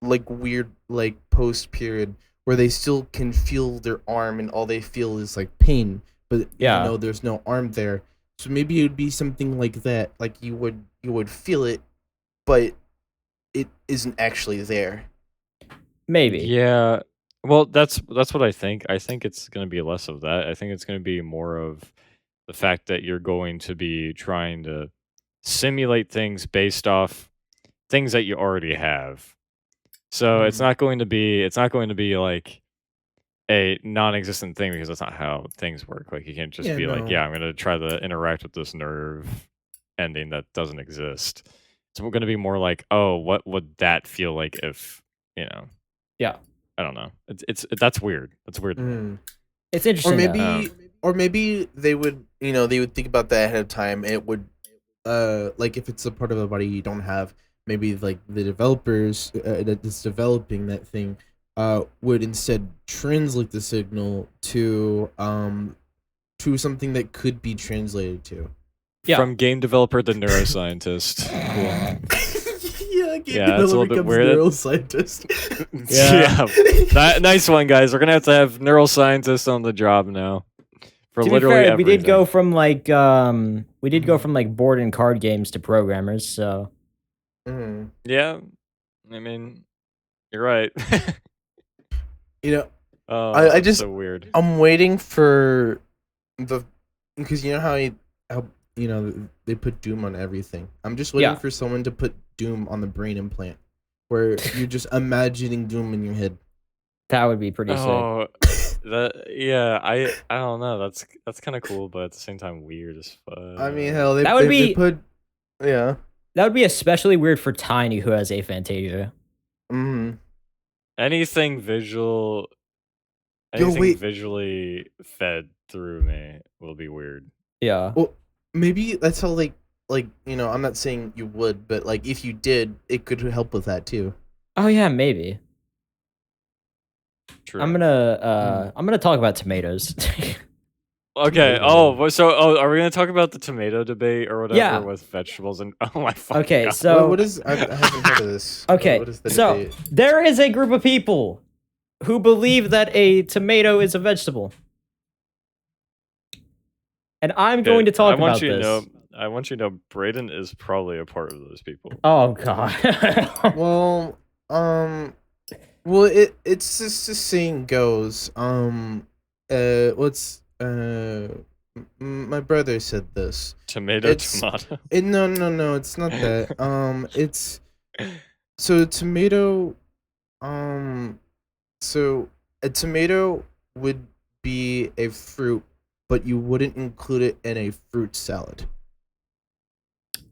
like weird like post period where they still can feel their arm and all they feel is like pain, but even Yeah, though there's no arm there. So maybe it would be something like that. Like you would feel it, but it isn't actually there. maybe. Yeah. Well, that's what I think. I think it's going to be less of that. I think it's going to be more of the fact that you're going to be trying to simulate things based off things that you already have. So Mm. it's not going to be like a non-existent thing because that's not how things work. Like you can't just Yeah, be like, no. yeah, I'm going to try to interact with this nerve ending that doesn't exist. So we're going to be more like, oh, what would that feel like if, you know, Yeah, I don't know. It's that's weird. That's weird to me. Mm. it's Or interesting though. maybe or maybe they would, they would think about that ahead of time. It would like if it's a part of the body you don't have, maybe like the developers that is developing that thing would instead translate the signal to something that could be translated to. Yeah. From game developer to neuroscientist. Cool. Yeah, game Yeah, that's a developer little bit becomes weird. neuroscientist. Yeah. Nice one, guys. We're gonna have to have neuroscientists on the job now. For To be literally fair, everything. we did go from like board and card games to programmers. So Mhm. Yeah. I mean, you're right. You know, Oh, I that's just so weird. I'm waiting for the because you know how they put Doom on everything. I'm just waiting Yeah. for someone to put Doom on the brain implant, where you're just imagining Doom in your head. that would be pretty sick. Oh, I don't know. That's kind of cool, but at the same time weird as fuck. I mean, hell, That would they be- put yeah. That would be especially weird for Tiny, who has aphantasia. Mm-hmm. anything visual, Yo, anything wait. visually fed through me will be weird. Yeah. Well, maybe that's how I'm not saying you would, but like if you did, it could help with that too. Oh yeah, maybe. True. I'm gonna talk about tomatoes. Okay. Tomato. So are we gonna talk about the tomato debate or whatever Yeah. with vegetables and oh my fucking Okay, God. so What is? I haven't heard of this. okay, What is the so debate? there is a group of people who believe that a tomato is a vegetable, and I'm going to talk about this. I want you to know Brayden is probably a part of those people. Oh god. Well, well, it's just the saying goes. What's my brother said this. Tomato. No, it's not that. It's so tomato. So a tomato would be a fruit, but you wouldn't include it in a fruit salad.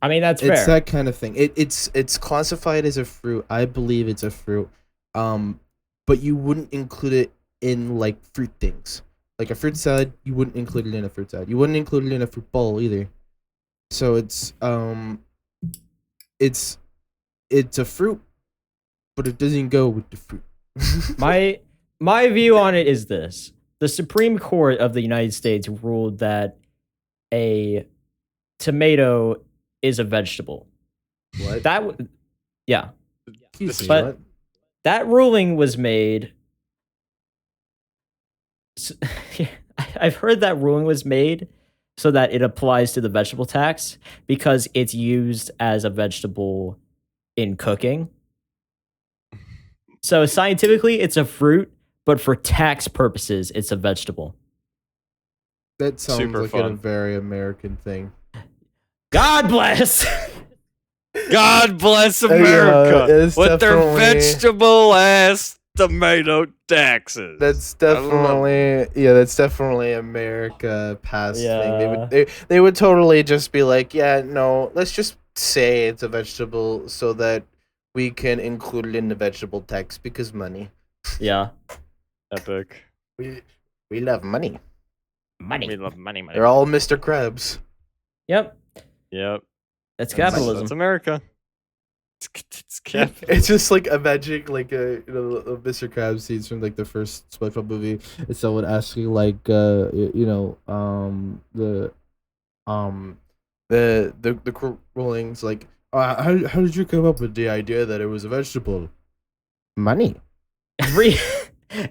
I mean, that's It's fair. that kind of thing. It's classified as a fruit. I believe it's a fruit. But you wouldn't include it in like fruit things. Like a fruit salad, you wouldn't include it in a fruit salad. You wouldn't include it in a fruit bowl either. So it's a fruit, but it doesn't go with the fruit. My view on it is this: the Supreme Court of the United States ruled that a tomato is a vegetable. What? Yeah. Excuse me, But- what? That ruling was made. I've heard that ruling was made so that it applies to the vegetable tax because it's used as a vegetable in cooking. So scientifically, it's a fruit, but for tax purposes, it's a vegetable. That sounds Super like a fun. very American thing. God bless. God bless Yeah, America it's with their definitely- vegetable ass tomato taxes. That's I love definitely America past thing. Yeah. They would totally just be like, yeah, no, let's just say it's a vegetable so that we can include it in the vegetable tax because money. Yeah. Epic. We love money. We love money. They're all Mr. Krabs. Yep. Yep. That's That's- capitalism. That's America. It's capitalism. It's just like imagining like a Mr. Krabs scenes from like the first SpongeBob movie. And someone asking like the court rulings like how did you come up with the idea that it was a vegetable? Money.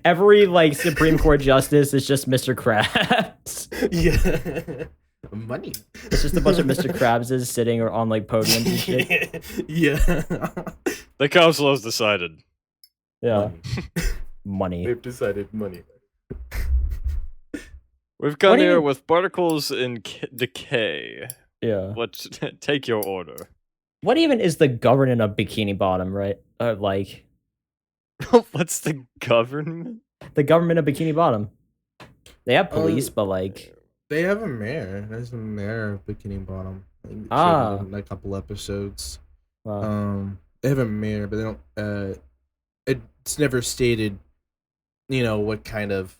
Every like Supreme Court justice is just Mr. Krabs. Yeah. Money. It's just a bunch of Mr. Krabses sitting or on like podiums and shit. Yeah. The council has decided. Yeah. Money. They've decided money. We've come What do you here mean- with particles in decay. Yeah. What? Take your order. What even is the government of Bikini Bottom, right? Like What's the government? the government of Bikini Bottom. They have police, but like They have a mayor. There's a mayor of Bikini Bottom. In a couple episodes. They have a mayor, but they don't. It's never stated, what kind of,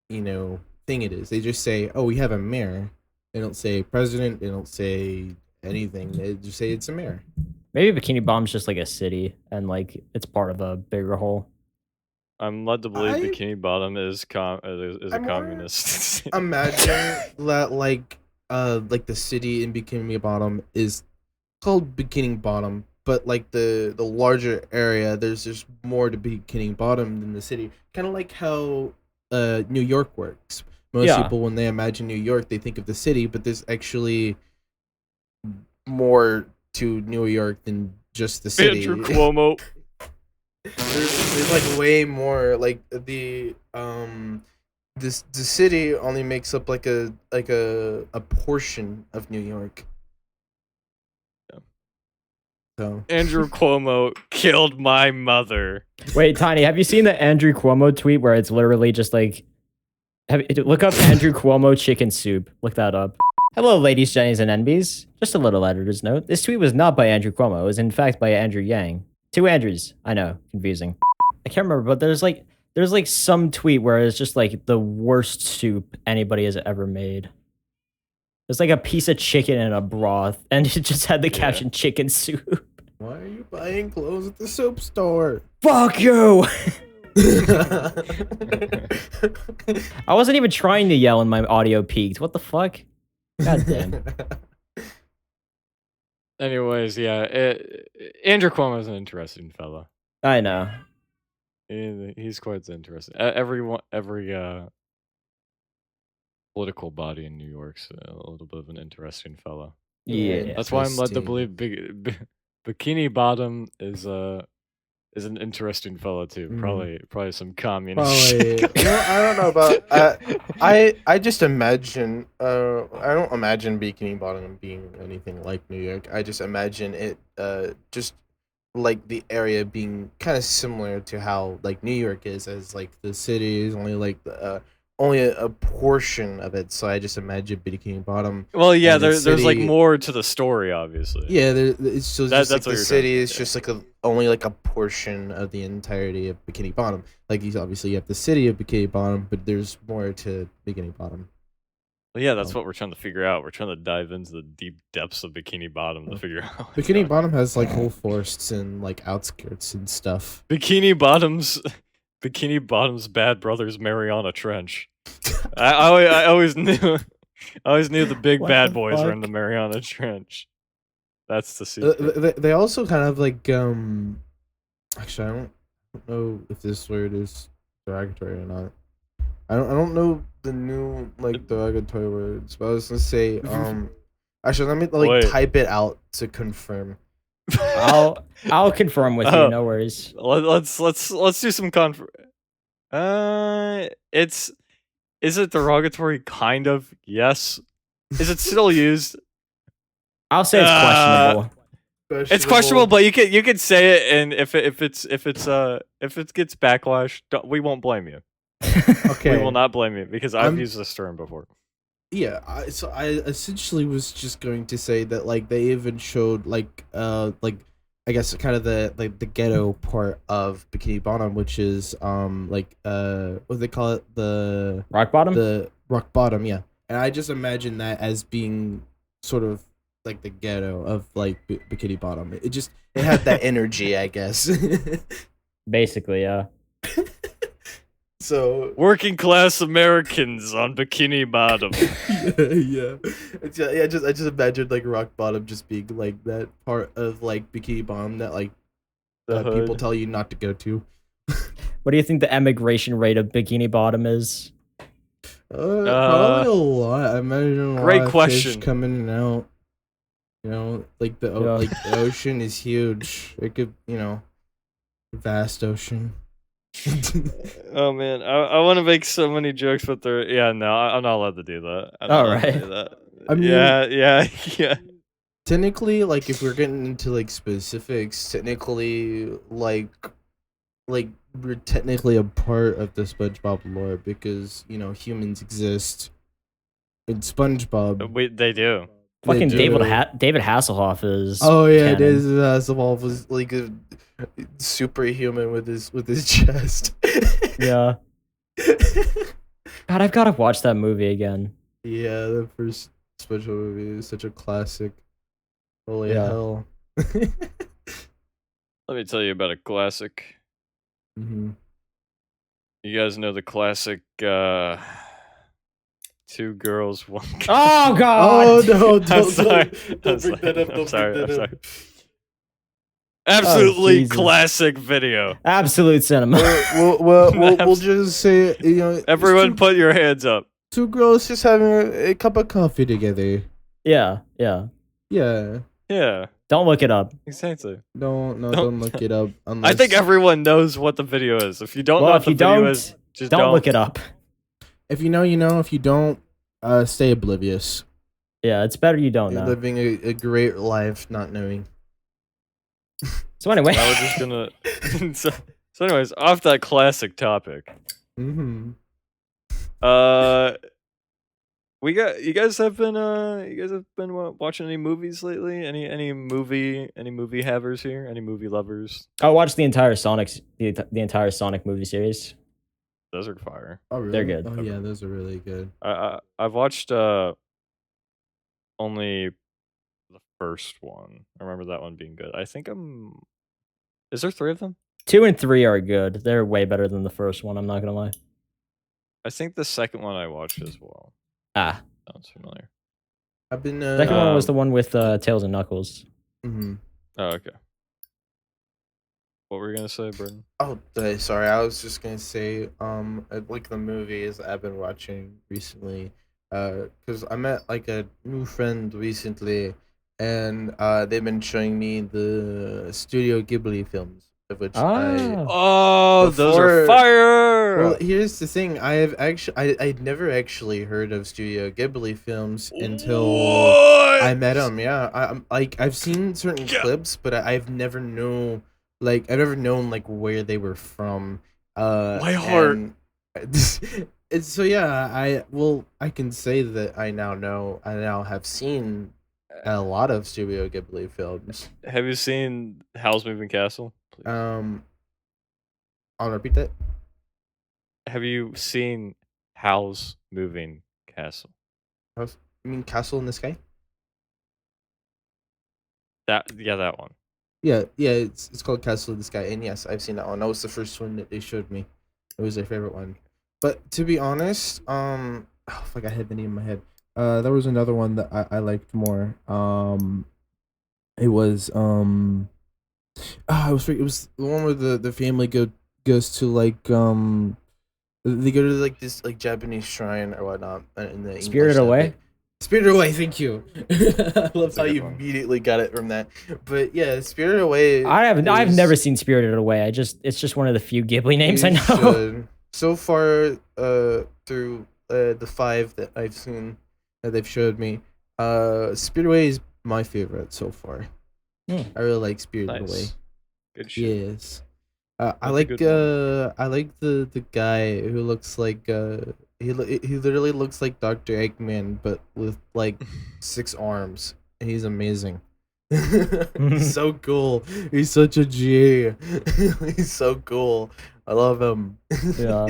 thing it is. They just say, "Oh, we have a mayor." They don't say president. They don't say anything. They just say it's a mayor. maybe Bikini Bottom's just like a city and like it's part of a bigger whole. I'm led to believe I- Bikini Bottom is a I'm more- communist. Imagine that, like the city in Bikini Bottom is called Bikini Bottom, but like the larger area, there's just more to Bikini Bottom than the city. Kind of like how New York works. Most people, when they imagine New York, they think of the city, but there's actually more to New York than just the city. Andrew Cuomo. There's like way more. Like the city only makes up like a portion of New York. Yeah. So Andrew Cuomo killed my mother. Wait, Tiny, have you seen the Andrew Cuomo tweet where it's literally just like look up Andrew Cuomo chicken soup. Look that up. Hello, ladies, Jennies, and NBs. Just a little editor's note. This tweet was not by Andrew Cuomo. It was in fact by Andrew Yang. 2 Andrews. I know, confusing. I can't remember, but there's like some tweet where it's just like the worst soup anybody has ever made. It's like a piece of chicken in a broth, and it just had the caption "chicken soup." why are you buying clothes at the soap store? Fuck you! I wasn't even trying to yell and my audio peaked. What the fuck? God damn. Anyways, yeah, Andrew Cuomo is an interesting fella. I know. He's quite interesting. Every political body in New York's a little bit of an interesting fella. Yeah. That's why I'm led to Interesting. believe Bikini Bottom is an interesting fella too. Probably some communist. Probably. I don't know about. I just imagine. I don't imagine Bikini Bottom being anything like New York. I just imagine it. Just like the area being kind of similar to how like New York is, as like the city is only like only a portion of it. So I just imagine Bikini Bottom. Well, yeah, And the there's like city- more to the story, obviously. Yeah, it's just That's like what the you're trying city to is say. just like only like a portion of the entirety of Bikini Bottom. Like you have the city of Bikini Bottom, but there's more to Bikini Bottom. Well, yeah, that's what we're trying to figure out. We're trying to dive into the deep depths of Bikini Bottom to figure out. Bikini Bottom has like whole forests and like outskirts and stuff. Bikini Bottom's bad brothers Mariana Trench. I always knew the big What bad the boys were in the fuck? Mariana Trench. That's the secret. They also kind of like actually I don't know if this word is derogatory or not. I don't know the new like derogatory words, but I was gonna say actually let me like Wait. type type it out to confirm. I'll confirm with you. Oh. No worries. Let's do some is it derogatory? Kind of. Yes. Is it still used? I'll say it's questionable. It's questionable, but you could say it, and if it gets backlash, we won't blame you. Okay. We will not blame you because I've I'm- used this term before. Yeah, so I essentially was just going to say that like they even showed like I guess kind of the ghetto part of Bikini Bottom, which is what do they call it, the Rock bottom. rock bottom, yeah. And I just imagine that as being sort of like the ghetto of like Bikini Bottom. It had that energy, I guess. Basically, yeah. So Working class Americans on Bikini Bottom. yeah. I just imagined like rock bottom just being like that part of like Bikini Bottom that like The people hood. tell you not to go to. What do you think the emigration rate of Bikini Bottom is? Probably a lot. I imagine a Great lot of question. fish coming in and out. You know, like the Yeah. like the ocean is huge. It could, vast ocean. Oh man, I want to make so many jokes, but I'm not allowed to do that. I'm not All allowed to right. do that. I mean- yeah. Technically, like if we're getting into like specifics, technically, like we're technically a part of the SpongeBob lore because humans exist in SpongeBob. They do. Fucking do. David Hasselhoff is. Oh yeah, it canon. is. Asimov was like a superhuman with his chest. Yeah. God, I've got to watch that movie again. Yeah, the first SpongeBob movie is such a classic. Holy Yeah. hell. Let me tell you about a classic. hmm You guys know the classic two girls, one guy. Oh God! Oh no! Don't, sorry. don't bring that up. Don't bring that up. Absolutely Jesus. classic video. Absolute cinema. We'll just say Everyone it's put your hands up. two girls just having a cup of coffee together. Yeah. Yeah. Yeah, Don't look it up. exactly. Don't Don't- look it up. Unless, I think everyone knows what the video is. If you don't know Well, what if the you video don't, is, just don't look it up. if you know, you know. If you don't, stay oblivious. Yeah, it's better you don't You're know. living a great life, not knowing. So anyway, I was just gonna. so, anyways, off that classic topic. Mm-hmm. You guys have been watching any movies lately? Any movie havers here? Any movie lovers? I watched the entire the entire Sonic movie series. Those are fire. Oh, really? They're good. Oh, yeah, those are really good. I've watched only the first one. I remember that one being good. I think Is there 3 of them? 2 and 3 are good. They're way better than the first one. I'm not gonna lie. I think the second one I watched as well. Ah, Sounds familiar. I've been. the second one was the one with Tails and Knuckles. mhm. Oh, okay. What were you gonna say, Britton? Oh, sorry. I was just gonna say, like the movies I've been watching recently, because I met like a new friend recently, and they've been showing me the Studio Ghibli films, of which I. Oh, those are Before- fire! Well, here's the thing. I'd never actually heard of Studio Ghibli films until What? I met him. Yeah, I'm like I've seen certain Yeah. clips, but I've never known like where they were from. My heart. and- and so yeah, I can say that I now have seen a lot of Studio Ghibli films. Have you seen Howl's Moving Castle? Please. I'll repeat that. Have you seen Howl's Moving Castle? You mean Castle in the Sky? That one. Yeah, it's called Castle in the Sky, and yes, I've seen that one. That was the first one that they showed me. It was their favorite one. But to be honest, oh fuck, I had the name in my head. There was another one that I liked more. It was it was the one where the family goes to like they go to like this like Japanese shrine or whatnot in the Spirited English Away? dub. Spirited Away, thank you. I love a how good you one. immediately got it from that. But yeah, Spirited Away. I've is- never seen Spirited Away. It's just one of the few Ghibli names I you know. should. So far, through the 5 that I've seen that they've showed me, Spirited Away is my favorite so far. Hmm. I really like Spirited Away. Nice. Good shit. Yes. I That's a like good one. I like the guy who looks like he literally looks like Dr. Eggman but with like 6 arms, and he's amazing. He's so cool. He's such a G. He's so cool. I love him. Yeah.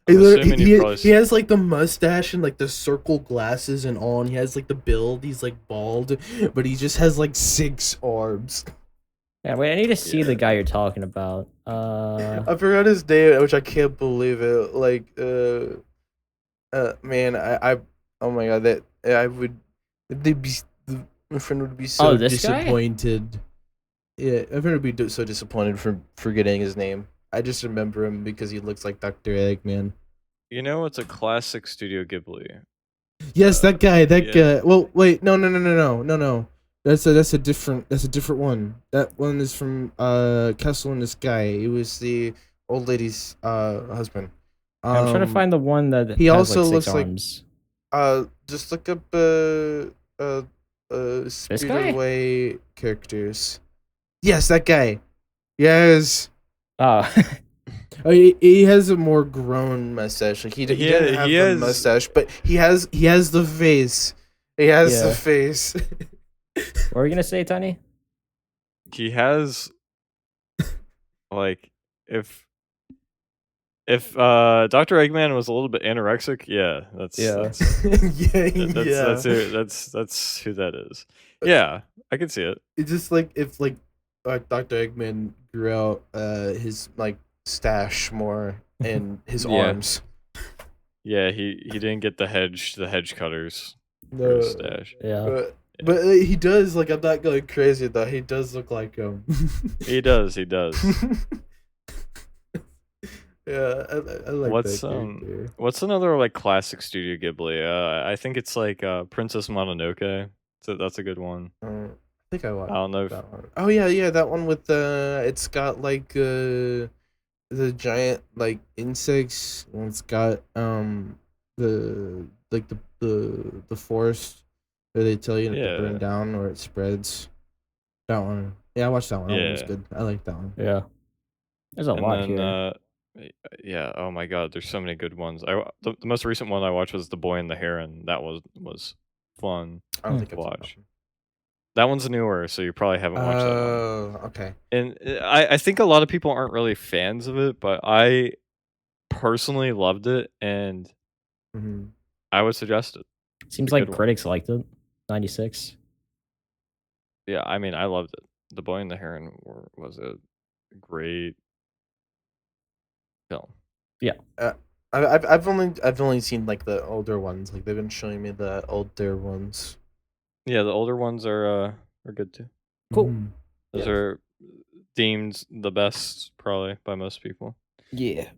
He, I'm lit- assuming he, you've probably he has like the mustache and like the circle glasses and all, and he has like the build. He's like bald, but he just has like 6 arms. Yeah, wait, I need to see Yeah. the guy you're talking about. I forgot his name, which I can't believe it. Like, man, I oh my god, that I would, they'd be, my friend would be so Oh, this guy? disappointed. Yeah, my friend would be so disappointed for forgetting his name. I just remember him because he looks like Dr. Eggman. You know, it's a classic Studio Ghibli. Yes, that guy. That yeah. guy. Well, wait. No. That's a different one. That one is from Castle in the Sky. It was the old lady's husband. I'm trying to find the one that he has also like 6 looks like- arms. Just look up Spirited guy? Away characters. Yes, that guy. Yes. Oh, Oh, he has a more grown mustache. Like he doesn't have he the has- mustache, but he has the face. He has the Yeah. face. what were you gonna say, Tiny? He has like if Dr. Eggman was a little bit anorexic, yeah, that's that's who that is. Yeah, I can see it. It's just like if like Dr. Eggman grew out his like stash more in his Yeah. arms. Yeah, he didn't get the hedge cutters for No, his stash. Yeah. but he does, like, I'm not going crazy though. He does look like him. He does. Yeah, I like What's that character. what's another like classic Studio Ghibli? I think it's like Princess Mononoke. So that's a good one. I think I watched I don't know if that one. Oh yeah, that one with it's got like the giant like insects, and it's got the like the forest where they tell you to Yeah. burn down or it spreads. That one. Yeah, I watched that one. That one was Yeah. good. I like that one. Yeah. There's a and lot then here. yeah, oh my god, there's so many good ones. The most recent one I watched was The Boy and the Heron. That was fun. I don't think I've seen Watch. that one. That one's newer, so you probably haven't watched that one. Oh, okay. And I think a lot of people aren't really fans of it, but I personally loved it, and Mm-hmm. I would suggest it. Seems a like good one. critics liked it. 96. Yeah, I mean, I loved it. The Boy and the Heron was a great film. I've only seen like the older ones. Like they've been showing me the older ones. Yeah, the older ones are good too. Cool. Mhm. Those Yeah. are deemed the best, probably by most people. Yeah.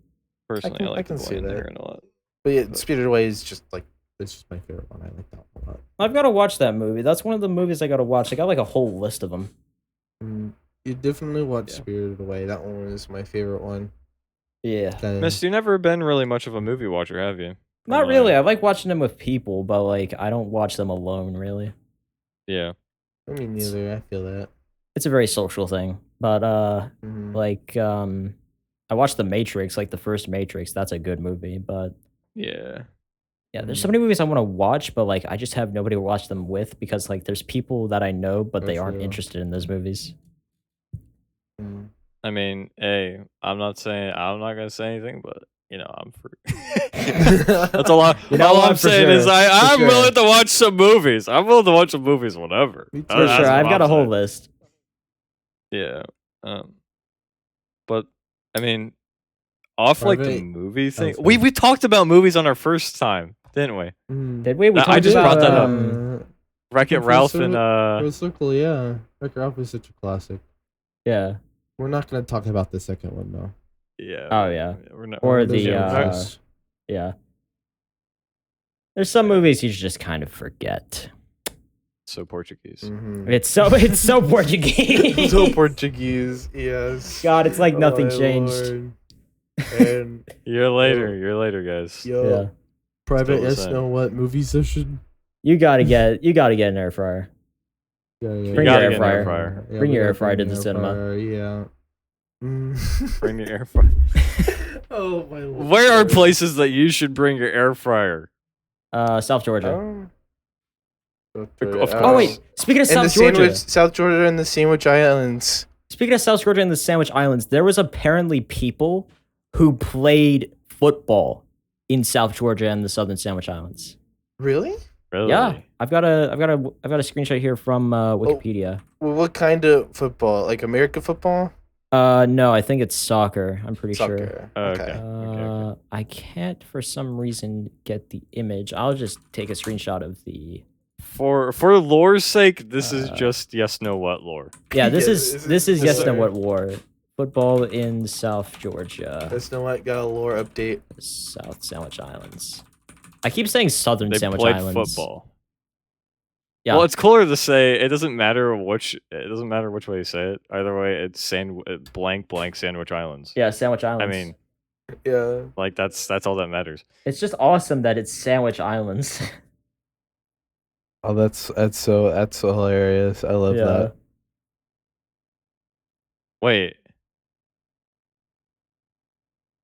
Personally, I I like can The Boy see and the that. Heron a lot. But yeah, Spirited Away is just like it's just my favorite one. I like that one a lot. I've got to watch that movie. That's one of the movies I got to watch. I got like a whole list of them. You definitely watch Yeah. Spirited Away. That one was my favorite one. Yeah. Miss, you've never been really much of a movie watcher, have you? Not Or really. I like watching them with people, but like I don't watch them alone really. Yeah. I mean, neither. I feel that. It's a very social thing. But Mhm. like I watched The Matrix, like the first Matrix. That's a good movie, but Yeah. yeah, there's so many movies I want to watch, but like I just have nobody to watch them with because like there's people that I know, but they aren't True. interested in those movies. Mhm. I mean, hey, I'm not gonna say anything, but you know, I'm free. That's a lot. You know all what? I'm For saying is sure. I'm For willing sure. to watch some movies. I'm willing to watch some movies whenever. Me too. For That's sure. what I've got I'm a whole saying. list. Yeah. But I mean, off like the Private- movie thing. sorry. We talked about movies on our first time, didn't we? Mhm. Did we? We I talked just about brought that up. Wreck-It Full Ralph and Full Circle, yeah. Wreck-It Ralph is such a classic. yeah. We're not gonna talk about the second one though. yeah. Oh, yeah. We're not, Or Those the are yeah, just- yeah. There's some movies you just kind of forget. so Portuguese. Mhm. It's so Portuguese. So Portuguese, yes. God, it's like nothing my changed. Lord. And You're later, guys. yo, Yeah. private Still the yes same. know what movie session? You gotta get an air fryer. Yeah, Bring gotta your air get an air fryer. fryer. Yeah, Bring we your gotta air fryer to bring the air cinema. fryer, yeah. Bring your air fryer. Oh my Lord. Where are places that you should bring your air fryer? South Georgia. Oh, Wait, speaking of and South Georgia. South Georgia and the Sandwich Islands. Speaking of South Georgia and the Sandwich Islands, there was apparently people who played football in South Georgia and the Southern Sandwich Islands. Really? Really? Yeah, I've got a screenshot here from Wikipedia. Well, what kind of football? Like American football? No, I think it's soccer. I'm pretty sure. Soccer. Oh, okay. Okay. I can't for some reason get the image. I'll just take a screenshot of the. For lore's sake, this is just yes, no, what lore. Yeah, this Yeah, is yes, no, sorry. what war Football in South Georgia. Snow White got a lore update. South Sandwich Islands. I keep saying Southern They Sandwich played Islands. football. Yeah. Well, it's cooler to say. It doesn't matter which way you say it. Either way, it's blank Sandwich Islands. Yeah, Sandwich Islands. I mean, Yeah. like that's all that matters. it's just awesome that it's Sandwich Islands. Oh, that's so hilarious. I love that. Wait.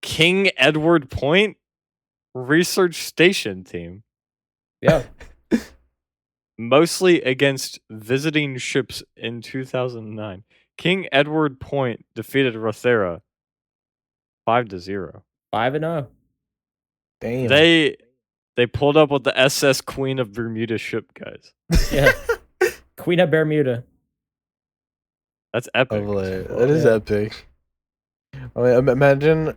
King Edward Point Research Station team. Yeah. Mostly against visiting ships in 2009. King Edward Point defeated Rothera 5-0. 5-0. Damn. They pulled up with the SS Queen of Bermuda ship, guys. Yeah. Queen of Bermuda. That's epic. That is epic. I mean, imagine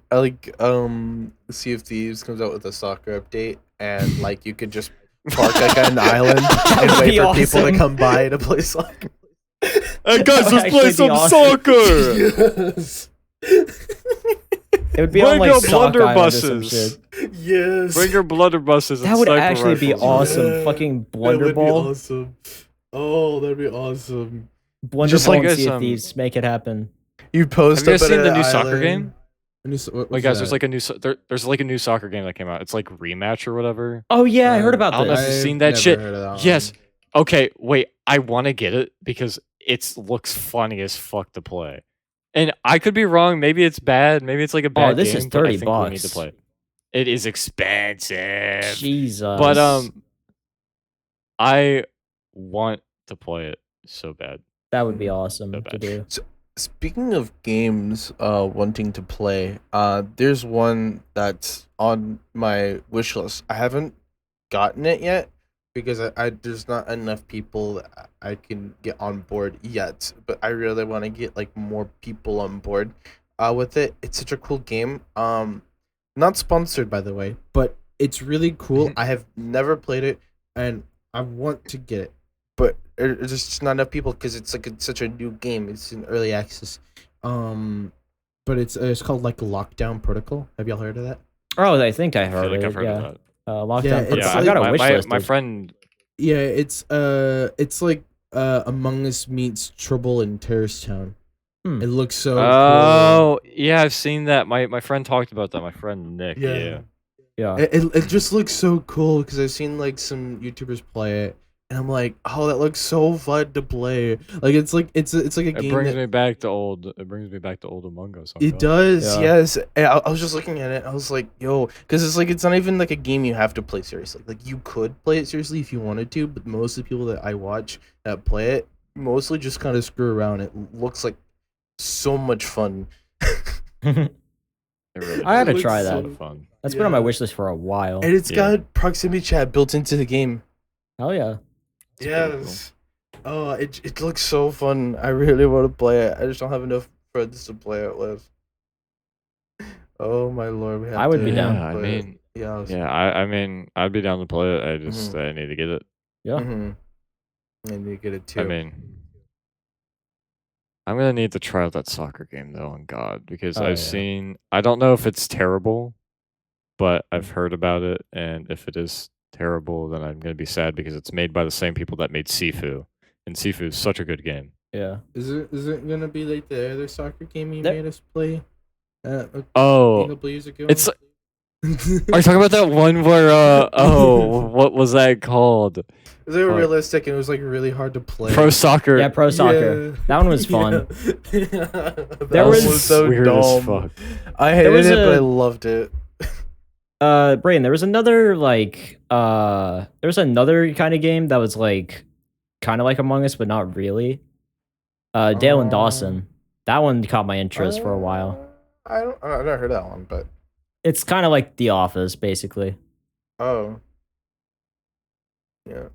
Sea of Thieves comes out with a soccer update, and like you could just park like on an island and would wait be for people to awesome. come by to play soccer. Hey guys, would let's actually play be some awesome. soccer. Yes. It would be Bring on like your Sock Island or some blunderbusses. shit. Yes. Bring your blunderbusses. That would sniper actually be rifles. awesome. Yeah, Fucking That would be Blunderball. awesome. Oh, that'd be awesome. Blunderball Just like and us, Sea of Thieves. Make it happen. You post Have you up guys at seen the an new soccer island. game? Wait, guys, there's like a new there's like a new soccer game that came out. It's like Rematch or whatever. Oh yeah, I heard about I don't know this. if you've seen that shit. Yes. Okay, wait. I want to get it because it looks funny as fuck to play. And I could be wrong. Maybe it's bad. Maybe it's like a bad this game. is but I $30 think we need to play it. It is expensive. Jesus. But I want to play it so bad. that would be awesome So to bad. do. Speaking of games, wanting to play, there's one that's on my wish list. I haven't gotten it yet because I there's not enough people that I can get on board yet. But I really want to get like more people on board, with it. It's such a cool game. Not sponsored by the way, but it's really cool. I have never played it, and I want to get it. But there's just not enough people because it's such a new game. It's in early access, but it's called like Lockdown Protocol. Have y'all heard of that? Oh, I think I I heard feel like it. I've heard yeah. of that. Lockdown. Yeah, Protocol. it's I've got a like- wish list. My dude. friend. Yeah, it's like Among Us meets Trouble in Terrorist Town. Hmm. It looks so Oh, yeah, I've seen that. My friend talked about that. My friend Nick. cool. Yeah. Yeah. It just looks so cool because I've seen like some YouTubers play it, and I'm like, oh, that looks so fun to play. Like it's like a It game brings that me back to old. It brings me back to old Among Us. it does, Yeah. yes. And I was just looking at it. I was like, yo, because it's not even like a game you have to play seriously. Like you could play it seriously if you wanted to, but most of the people that I watch that play it mostly just kind of screw around. It looks like so much fun. It really I had to does. try It's a that. lot of fun. That's been on my Yeah. wish list for a while. And it's Yeah. got proximity chat built into the game. Hell yeah. It's pretty cool. Yes. Oh, it looks so fun. I really want to play it. I just don't have enough friends to play it with. Oh my lord, we have I would to be down. Yeah, I play it. mean, Yeah. yeah, I mean, I'd be down to play it. I just Mhm. I need to get it. Yeah. Mm-hmm. And you get it too. I mean, I'm gonna need to try out that soccer game though, on God, because Oh, I've yeah. seen. I don't know if it's terrible, but I've heard about it, and if it is terrible, then I'm gonna be sad because it's made by the same people that made Sifu, and Sifu is such a good game. Yeah. Is it gonna be like the other soccer game you There- made us play? A Oh, couple years ago. it's. Are you talking about that one where? Oh, what was that called? they were Fuck. realistic and it was like really hard to play. Pro soccer. Yeah, pro soccer. Yeah. That one was fun. Yeah. There That was- was so weird dumb. as fuck. I hated was it, but I a- loved it. Brain, there was another there was another kind of game that was like kind of like Among Us, but not really. Dale and Dawson. That one caught my interest for a while. I've never heard that one, but It's kind of like The Office, basically. oh, yeah.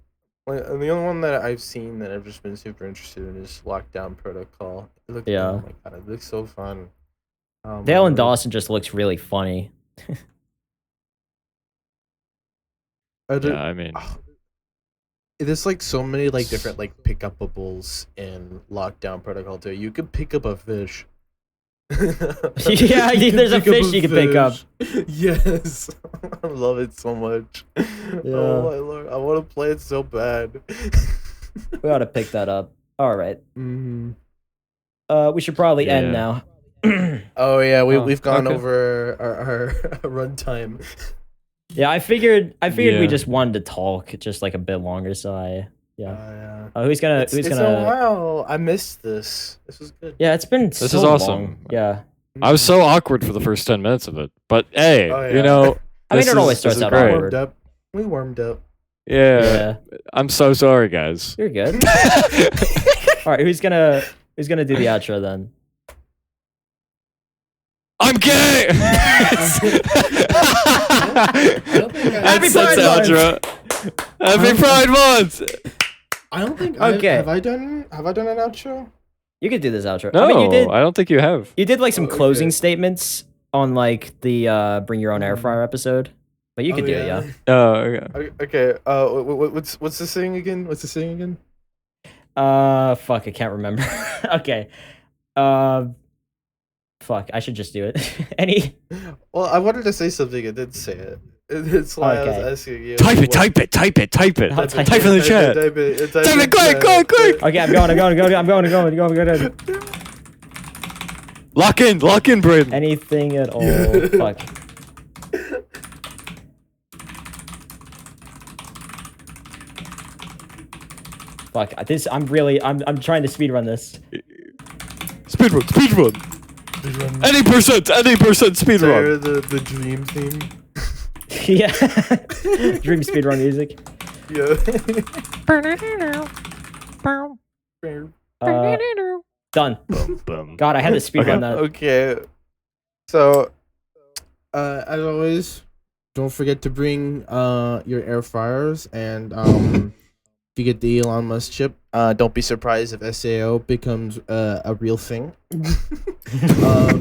Well, the only one that I've seen that I've just been super interested in is Lockdown Protocol. It looked, Yeah. Oh my god, it looks so fun. Oh my Dale and lord. Dawson just looks really funny. Yeah, I mean, There's like so many like different like pickupables in Lockdown Protocol too. You could pick up a fish. Yeah, there's a fish you can pick up. Yes, I love it so much. Yeah. Oh my lord, I want to play it so bad. We ought to pick that up. All right. Mm-hmm. We should probably end Yeah. now. Oh yeah, we've gone okay. over our runtime. Yeah, I figured we Yeah. just wanted to talk just like a bit longer, so yeah. Yeah. Who's gonna It's a while. I missed this. This was good. Yeah, it's been This so is awesome. long. Yeah. I was so awkward for the first 10 minutes of it, but hey, Oh, you yeah. know, I mean, this it always is- starts this is out great. awkward. We warmed up. Yeah, Yeah. I'm so sorry, guys. You're good. All right, who's gonna do the outro then? I'm gay. Happy Pride Month! Happy Pride Month! I don't think. Okay. Have I done an outro? You could do this outro. No, I mean, I don't think you have. you did like some Oh, okay. closing statements on like the Bring Your Own Air Fryer episode, but you could do it, yeah. Oh, okay. Okay. What's the saying again? What's the saying again? Fuck, I can't remember. Okay. Fuck, I should just do it. Any? Well, I wanted to say something. I didn't say it. It's why I Okay. was asking you. Type it, what- type it, type it, type it. I'll Type type in the chat. Type it. Type it, quick, quick. Okay, I'm going. Lock in, Braden. Anything at all. Yeah. Fuck. Fuck. This. I'm trying to speedrun this. Speedrun. Any percent speedrun. The dream theme. Yeah. Dream speedrun music. Yeah. Done. Boom. God, I had to speedrun that. Okay. So, as always, don't forget to bring your air fryers, and if you get the Elon Musk chip, don't be surprised if SAO becomes a real thing.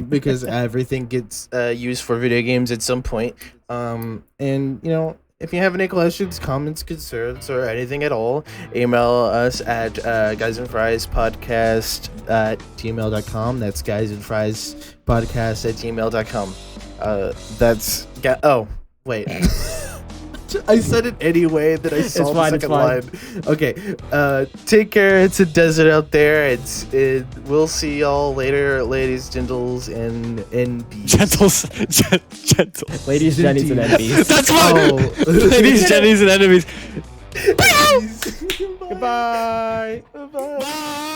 Because everything gets used for video games at some point. And you know, if you have any questions, comments, concerns, or anything at all, email us at guysnfriespodcast at gmail.com. That's guysnfriespodcast@gmail.com. That's oh wait. I said it anyway, then I saw the second line. Okay, take care. It's a desert out there. We'll see y'all later, ladies, gentles, and NBs. Gentles. Ladies, Jennies, and NBs. That's fine. Ladies, Jennies, and enemies. Goodbye. Bye.